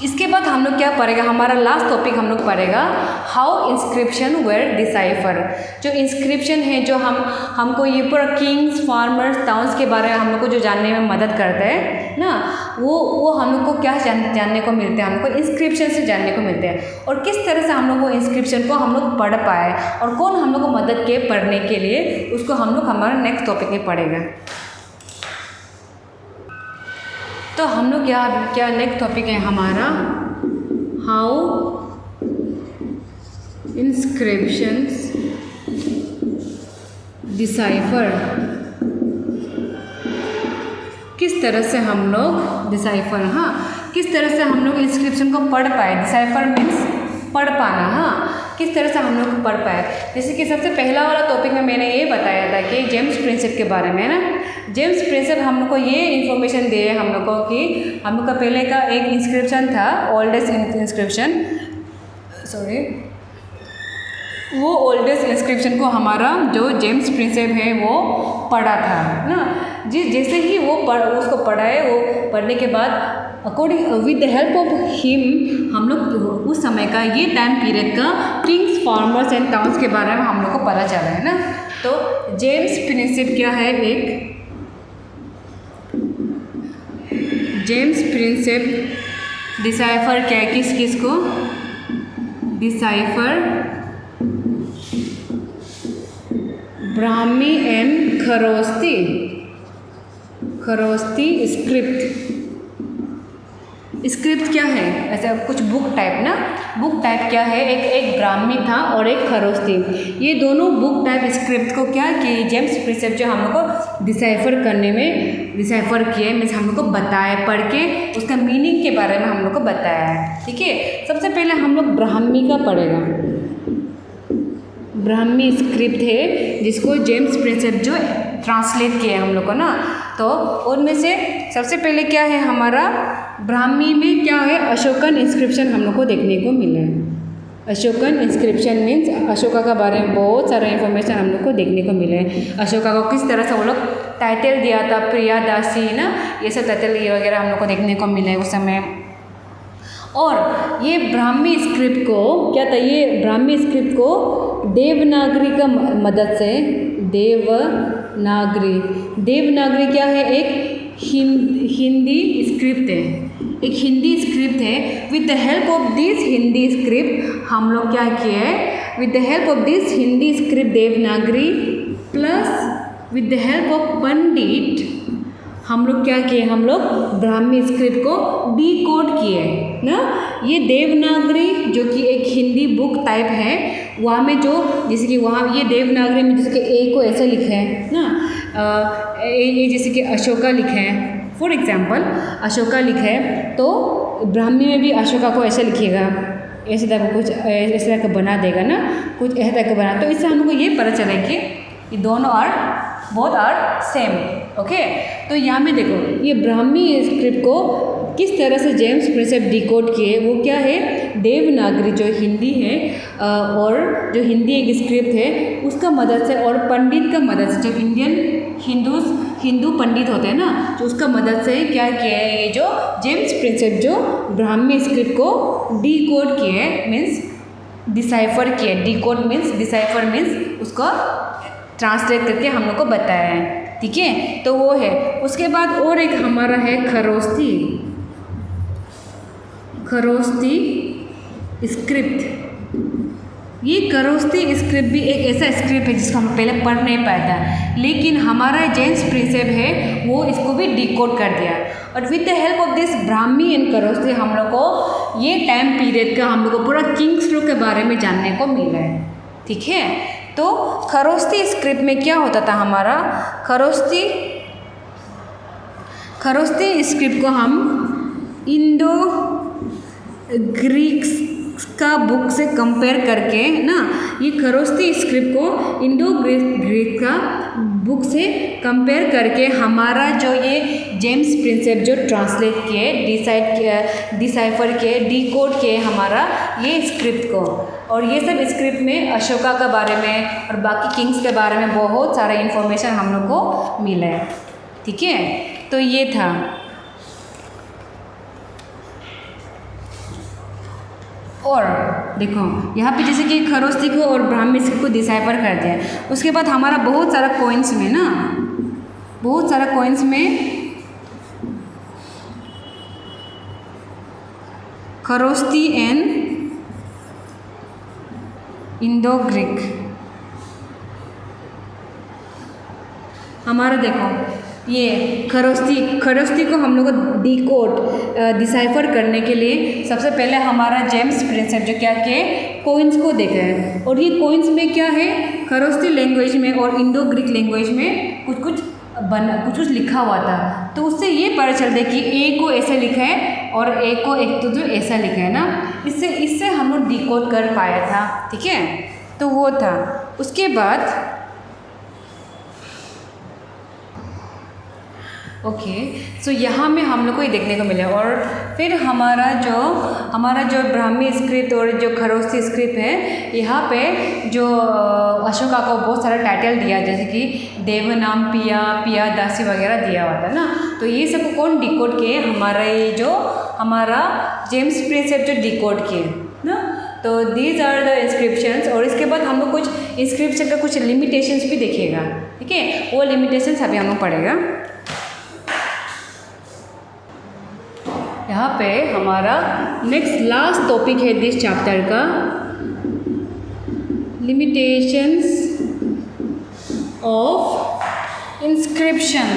इसके बाद हम लोग क्या पढ़ेगा, हमारा लास्ट टॉपिक हम लोग पढ़ेगा हाउ इंस्क्रिप्शन वेर डिसाइफर। जो इंस्क्रिप्शन है, जो हमको ये पूरा किंग्स, फार्मर्स, टाउन्स के बारे में हम लोग को जो जानने में मदद करता है ना, वो हम लोग को क्या जानने को मिलते हैं, हमको इंस्क्रिप्शन से जानने को मिलते हैं। और किस तरह से हम लोग वो इंस्क्रिप्शन को हम लोग पढ़ पाए और कौन हम लोग को मदद किए पढ़ने के लिए, उसको हम लोग हमारा नेक्स्ट टॉपिक में पढ़ेगा। तो हम लोग यहाँ क्या नेक्स्ट टॉपिक है हमारा, हाउ इंस्क्रिप्शंस डिसाइफर। किस तरह से हम लोग डिसाइफर, हाँ, किस तरह से हम लोग इंस्क्रिप्शन को पढ़ पाए। डिसाइफर मीन्स पढ़ पाना, हाँ, किस तरह से हम लोग पढ़ पाए। जैसे कि सबसे पहला वाला टॉपिक में मैंने ये बताया था कि जेम्स प्रिंसेप के बारे में ना। जेम्स प्रिंसेप हम लोग को ये इन्फॉर्मेशन दिए हम लोग को कि हम लोग का पहले का एक इंस्क्रिप्शन था, ओल्डेस्ट इंस्क्रिप्शन, सॉरी, वो ओल्डेस्ट इंस्क्रिप्शन को हमारा जो जेम्स प्रिंसेप है वो पढ़ा था ना। जैसे ही वो उसको पढ़ा है, वो पढ़ने के बाद according with the help of him हम लोग उस समय का ये टाइम पीरियड का किंग्स, फार्मर्स एंड टाउन्स के बारे में हम लोग को पता चला है ना। तो जेम्स प्रिंसेप क्या है, एक जेम्स प्रिंसेप डिसाइफर क्या है, किस को डिसाइफर ब्राह्मी एंड खरोस्ती स्क्रिप्ट क्या है, ऐसा कुछ बुक टाइप ना, बुक टाइप क्या है, एक ब्राह्मी था और एक खरोस्ती। ये दोनों बुक टाइप स्क्रिप्ट को क्या कि जेम्स प्रिंसेप जो हम लोग को डिसाइफर किए, मीन्स हम लोग को बताया, पढ़ के उसका मीनिंग के बारे में हम लोग को बताया है, ठीक है। सबसे पहले हम लोग ब्राह्मी का पढ़ेगा। ब्राह्मी स्क्रिप्ट है जिसको जेम्स प्रिंसेप जो ट्रांसलेट किए हम लोग को ना, तो उनमें से सबसे पहले क्या है हमारा ब्राह्मी में क्या है अशोकन इंस्क्रिप्शन हम लोग को देखने को मिला है। अशोकन इंस्क्रिप्शन मीन्स अशोका का बारे में बहुत सारा इन्फॉर्मेशन हम लोग को देखने को मिले हैं। अशोका को किस तरह से वो लोग टाइटल दिया था, प्रिया दासी ना, ये सब टाइटल ये वगैरह हम लोग को देखने को मिले उस समय। और ये ब्राह्मी स्क्रिप्ट को क्या था, ये ब्राह्मी स्क्रिप्ट को देवनागरी का मदद से, देवनागरी क्या है, एक हिंदी स्क्रिप्ट है, एक हिंदी स्क्रिप्ट है। With the help of this Hindi script हम लोग क्या किए, with the help of this Hindi script Devanagari plus with the help of pandit हम लोग क्या किए, हम लोग ब्राह्मी स्क्रिप्ट को डिकोड किए ना। ये देवनागरी जो कि एक हिंदी बुक टाइप है, वहाँ में जो जैसे कि वहाँ ये देवनागरी में जैसे कि ए को ऐसे लिखा है ना, ये जैसे कि अशोका लिखा है, फॉर एग्जाम्पल अशोका लिखा है, तो ब्राह्मी में भी अशोका को ऐसे लिखिएगा, ऐसे तरह कुछ ऐसे तरह का बना देगा ना, कुछ ऐसे तरह का बना। तो इससे हमको ये पता चला कि ये दोनों बोथ आर सेम। ओके, तो यहाँ में देखो ये ब्राह्मी स्क्रिप्ट को किस तरह से जेम्स प्रिंसेप डिकोड किए, वो क्या है, देवनागरी जो हिंदी है और जो हिंदी एक स्क्रिप्ट है उसका मदद से, और पंडित का मदद से, जो इंडियन हिंदू पंडित होते हैं ना, जो उसका मदद से क्या किया है, ये जो जेम्स प्रिंसेप जो ब्राह्मी स्क्रिप्ट को डिकोड किए, मीन्स डिसाइफर किए। डिकोड मीन्स डिसाइफर मीन्स उसको ट्रांसलेट करके हम लोग को बताया है। ठीक है, तो वो है। उसके बाद और एक हमारा है खरोस्ती स्क्रिप्ट। ये खरोस्ती स्क्रिप्ट भी एक ऐसा स्क्रिप्ट है जिसको हम पहले पढ़ नहीं पाया था, लेकिन हमारा जेम्स प्रिंसेप है वो इसको भी डिकोड कर दिया। और with the help of this Brahmi and Kharosthi हम लोग को ये टाइम पीरियड का हम लोग को पूरा किंग्स लो के बारे में जानने को मिला है। ठीक है, तो खरोस्ती स्क्रिप्ट में क्या होता था हमारा, खरोस्ती स्क्रिप्ट को हम इंडो ग्रीक्स का बुक से कंपेयर करके ना, ये खरोस्ती स्क्रिप्ट को इंडो ग्रीक का बुक से कंपेयर करके हमारा जो ये जेम्स प्रिंसेप जो ट्रांसलेट किए, डिसाइफर किए, डिकोड किए हमारा ये स्क्रिप्ट को। और ये सब स्क्रिप्ट में अशोका के बारे में और बाकी किंग्स के बारे में बहुत सारा इन्फॉर्मेशन हम लोग को मिला है। ठीक है, तो ये था। और देखो यहाँ पे जैसे कि खरोस्ती को और ब्राह्मी स्क्रिप्ट को डिसाइफर कर दिया। उसके बाद हमारा बहुत सारा कॉइन्स में खरोस्ती एंड इंडो ग्रीक हमारा देखो ये खरोस्ती को हम लोग को डिसाइफर करने के लिए सबसे पहले हमारा जेम्स प्रिंसेप जो क्या किए, कोइंस को देखा है। और ये कोइंस में क्या है, खरोस्ती लैंग्वेज में और इंडो ग्रीक लैंग्वेज में कुछ लिखा हुआ था। तो उससे ये पता चलता है कि ए को ऐसे लिखा है और ए को एक तो जो ऐसा लिखा है ना, इससे हम लोग डिकोड कर पाया था। ठीक है, तो वो था। उसके बाद ओके, सो यहाँ में हम लोग को ये देखने को मिला। और फिर हमारा जो ब्राह्मी स्क्रिप्ट और जो खरोस्ती स्क्रिप्ट है, यहाँ पे जो अशोका को बहुत सारा टाइटल दिया, जैसे कि देवनाम, पिया दासी वगैरह दिया हुआ था ना। तो ये सब कौन डिकोड किए, हमारा जेम्स प्रिंसेप जो डिकोड किए ना। तो दीज आर द इंस्क्रिप्शंस। और इसके बाद हम लोग कुछ इंस्क्रिप्शन का कुछ लिमिटेशंस भी देखिएगा। ठीक है, वो लिमिटेशंस अभी हम लोग पढ़ेगा। यहाँ पे हमारा नेक्स्ट लास्ट टॉपिक है दिस चैप्टर का, लिमिटेशंस ऑफ इंस्क्रिप्शन।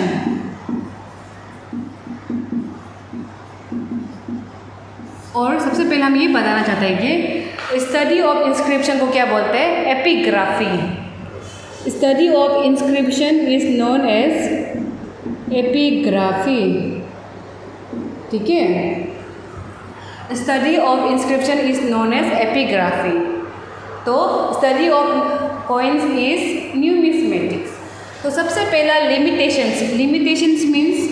और सबसे पहले हम ये बताना चाहते हैं कि स्टडी ऑफ इंस्क्रिप्शन को क्या बोलते हैं, epigraphy. Study of inscription is known as epigraphy. ठीक है, study of inscription is known as epigraphy. तो study of coins is numismatics. तो सबसे पहला लिमिटेशंस मीन्स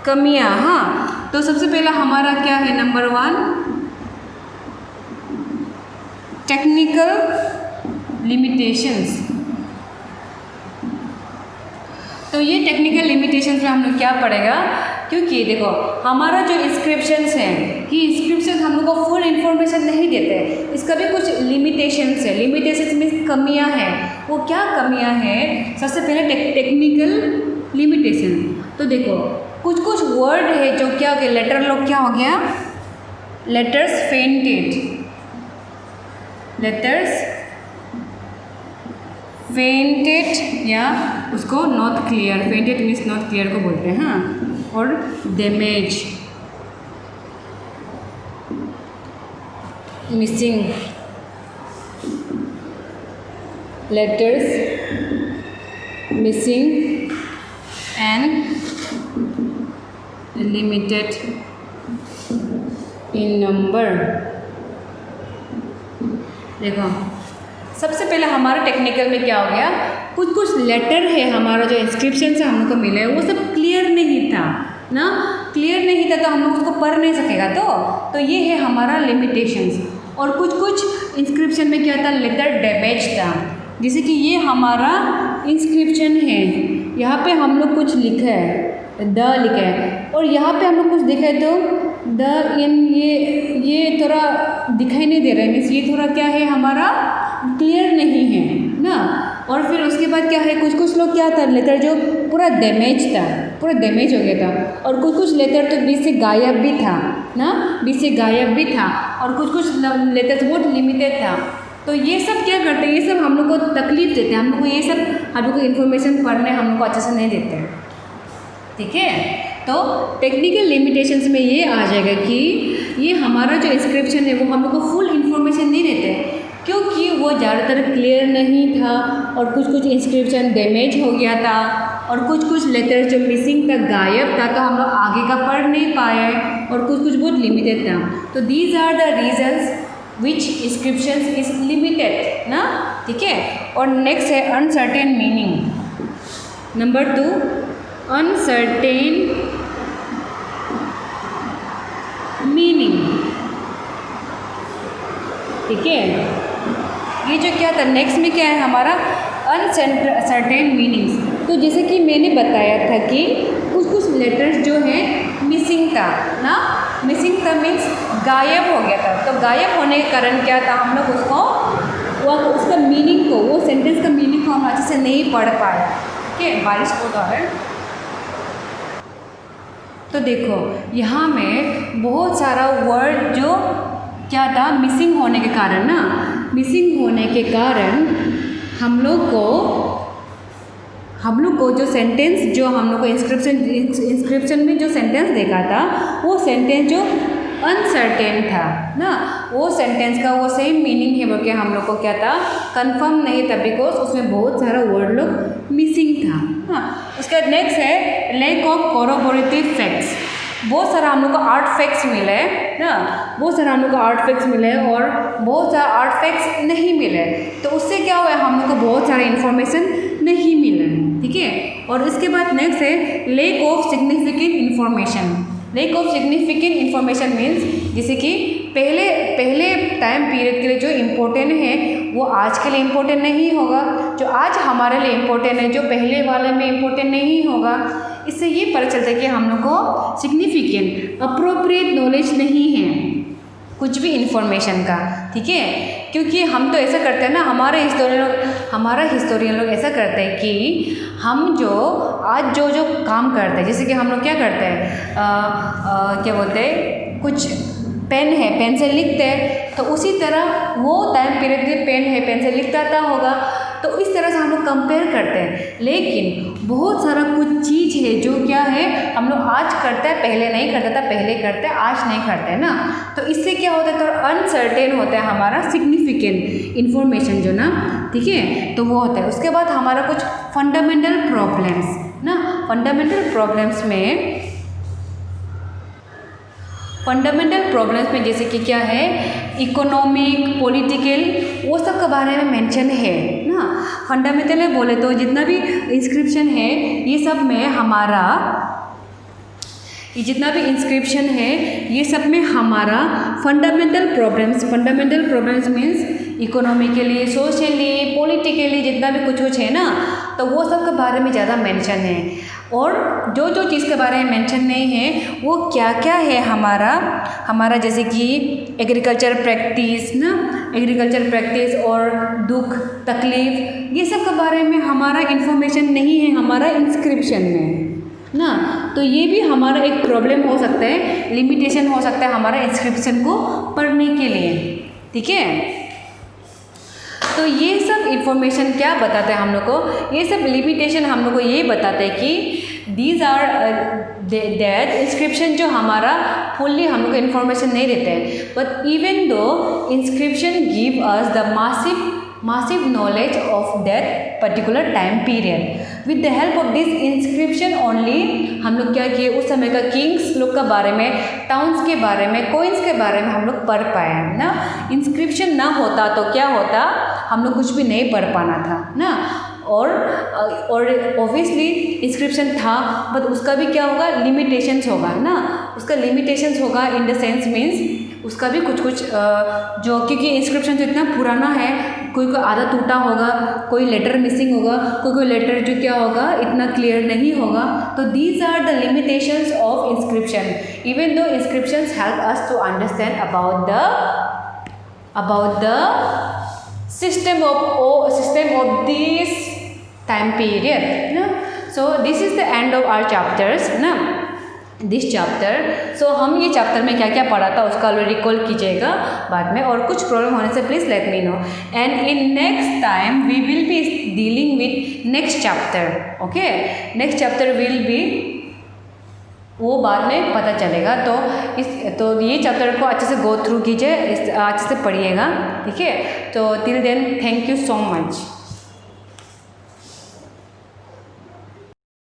कमियाँ। हाँ, तो सबसे पहला हमारा क्या है, नंबर 1 टेक्निकल लिमिटेशंस। तो ये टेक्निकल लिमिटेशंस में हम लोग क्या पढ़ेगा, क्योंकि देखो हमारा जो इंस्क्रिप्शंस हैं, ये इंस्क्रिप्शंस हम लोग को फुल इन्फॉर्मेशन नहीं देते, इसका भी कुछ लिमिटेशंस है। लिमिटेशंस मीन्स कमियां हैं। वो क्या कमियां हैं, सबसे पहले टेक्निकल लिमिटेशन। तो देखो कुछ वर्ड है जो क्या हो गया, लेटर लोग क्या हो गया, लेटर्स फेंटेड या उसको not clear, fainted means not clear को बोलते हैं। हाँ, और damage, missing, letters missing and limited in number. देखो सबसे पहले हमारा टेक्निकल में क्या हो गया, कुछ लेटर है हमारा जो इंस्क्रिप्शन से हम लोग को मिला है वो सब क्लियर नहीं था ना, क्लियर नहीं था तो हम लोग उसको पढ़ नहीं सकेगा। तो ये है हमारा लिमिटेशंस। और कुछ इंस्क्रिप्शन में क्या था, लेटर डैमेज था। जैसे कि ये हमारा इंस्क्रिप्शन है, यहाँ पे हम लोग कुछ लिखा है, द लिखा है, और यहाँ पे हम लोग कुछ दिखा है तो द इन ये थोड़ा दिखाई नहीं दे रहा है, मीन्स ये थोड़ा क्या है हमारा क्लियर नहीं है ना। और फिर उसके बाद क्या है, कुछ लोग क्या था, लेटर जो पूरा डैमेज हो गया था, और कुछ लेटर तो बीच से गायब भी था ना, और कुछ लेटर बहुत लिमिटेड था। तो ये सब क्या करते हैं, ये सब हम लोग को तकलीफ देते हैं, हम लोग को ये सब हम लोग को इन्फॉर्मेशन पढ़ने हम लोग को अच्छे से नहीं देते हैं। ठीक है, तो टेक्निकल लिमिटेशंस में ये आ जाएगा कि ये हमारा जो इंस्क्रिप्शन है वो हम लोग को फुल इन्फॉर्मेशन नहीं देते हैं, क्योंकि वो ज़्यादातर क्लियर नहीं था, और कुछ इंस्क्रिप्शन डैमेज हो गया था, और कुछ लेटर जो मिसिंग था, गायब था, तो हम लोग आगे का पढ़ नहीं पाए, और कुछ बहुत लिमिटेड था। तो these are the reasons which inscription is limited ना। ठीक है, और नेक्स्ट है uncertain meaning. Number 2 uncertain meaning. ठीक है, ये जो क्या था, नेक्स्ट में क्या है हमारा अनसर्टेन मीनिंग्स। तो जैसे कि मैंने बताया था कि कुछ लेटर्स जो हैं मिसिंग था ना, मिसिंग था मीन्स गायब हो गया था। तो गायब होने के कारण क्या था, हम लोग उसका मीनिंग को, वो सेंटेंस का मीनिंग को हम अच्छे से नहीं पढ़ पाए। ठीक है, बारिश हो रहा है तो देखो यहाँ में बहुत सारा वर्ड जो क्या था, मिसिंग होने के कारण हम लोग को जो सेंटेंस जो हम लोग को इंस्क्रिप्शन में जो सेंटेंस देखा था, वो सेंटेंस जो अनसर्टेन था ना, वो सेंटेंस का वो सेम मीनिंग है बोल के हम लोग को क्या था, कंफर्म नहीं था, बिकॉज उसमें बहुत सारा वर्ड लोग मिसिंग था। हाँ, उसका नेक्स्ट है लैक ऑफ कोरोबोरेटिव फैक्ट्स। बहुत सारा हम लोग को आर्ट फैक्ट्स मिले ना, बहुत सारा हम लोग को आर्ट फैक्ट्स मिले और बहुत सारा आर्ट फैक्ट्स नहीं मिले, तो उससे क्या हुआ, हम लोग को बहुत सारा इन्फॉर्मेशन नहीं मिला। ठीक है, और इसके बाद नेक्स्ट है lack of significant information. Lack of significant information means जैसे कि पहले टाइम पीरियड के लिए जो इम्पोर्टेंट है वो आज के लिए इम्पोर्टेंट नहीं होगा, जो आज हमारे लिए इम्पोर्टेंट है जो पहले वाले में इम्पोर्टेंट नहीं होगा। इससे ये पता चलता है कि हम लोग को सिग्निफिकेंट अप्रोप्रिएट नॉलेज नहीं है कुछ भी इन्फॉर्मेशन का। ठीक है, क्योंकि हम तो ऐसा करते हैं ना, हमारा हिस्टोरियन लोग ऐसा करते हैं कि हम जो आज जो काम करते हैं, जैसे कि हम लोग क्या करते हैं, क्या बोलते हैं, कुछ पेन से लिखते हैं, तो उसी तरह वो टाइम पीरियड के पेन से लिखता था होगा, तो इस तरह से हम लोग कंपेयर करते हैं। लेकिन बहुत सारा कुछ चीज़ है जो क्या है हम लोग आज करते हैं, पहले नहीं करता था, पहले करते हैं, आज नहीं करते हैं ना। तो इससे क्या होता है, तो अनसर्टेन होता है हमारा सिग्निफिकेंट इन्फॉर्मेशन जो ना। ठीक है, तो वो होता है। उसके बाद हमारा कुछ फंडामेंटल प्रॉब्लम्स ना, फंडामेंटल प्रॉब्लम्स में फंडामेंटल प्रॉब्लम्स में जैसे कि क्या है, इकोनॉमिक, पॉलिटिकल, वो सब के बारे में मेंशन है ना। फंडामेंटल में बोले तो जितना भी इंस्क्रिप्शन है ये सब में हमारा, ये जितना भी इंस्क्रिप्शन है ये सब में हमारा fundamental problems means economically, socially, politically जितना भी कुछ है ना, तो वो सब के बारे में ज़्यादा मेंशन है। और जो जो चीज़ के बारे में मेंशन नहीं है वो क्या क्या है हमारा जैसे कि एग्रीकल्चर प्रैक्टिस और दुख तकलीफ़, ये सब के बारे में हमारा इन्फॉर्मेशन नहीं है हमारा इंस्क्रिप्शन में ना। तो ये भी हमारा एक प्रॉब्लम हो सकता है, लिमिटेशन हो सकता है हमारा इंस्क्रिप्शन को पढ़ने के लिए, ठीक है। तो ये सब इन्फॉर्मेशन क्या बताता है हम लोग को, ये सब लिमिटेशन हम लोग को ये बताता है कि दीज आर दैट इंस्क्रिप्शन जो हमारा फुल्ली हम लोग को इन्फॉर्मेशन नहीं देते हैं, but even though inscription give us the massive knowledge of that particular time period. With the help of this inscription only हम लोग क्या किए, उस समय का किंग्स लोग का बारे में, टाउन्स के बारे में, कोइंस के बारे में हम लोग पढ़ पाए ना। इंस्क्रिप्शन ना होता तो क्या होता, हम लोग कुछ भी नहीं पढ़ पाना था ना। और ऑब्वियसली इंस्क्रिप्शन था बट उसका भी क्या होगा, लिमिटेशंस होगा ना। उसका लिमिटेशंस होगा इन द सेंस मीन्स उसका भी कुछ जो, क्योंकि इंस्क्रिप्शन जो इतना पुराना है, कोई आधा टूटा होगा, कोई लेटर मिसिंग होगा, कोई लेटर जो क्या होगा इतना क्लियर नहीं होगा। तो these are the limitations of inscription. Even though inscriptions help us to understand about the system of this time period ना। So this is the end of our chapters ना, दिस चैप्टर। सो हम ये चैप्टर में क्या क्या पढ़ा था उसका रिकॉल कीजिएगा बाद में, और कुछ प्रॉब्लम होने से please let me know. And in next time we will be dealing with next chapter, okay. Next chapter will be, वो बाद में पता चलेगा। तो ये चैप्टर को अच्छे से गो थ्रू कीजिए, अच्छे से पढ़िएगा, ठीक है। तो till then thank you so much.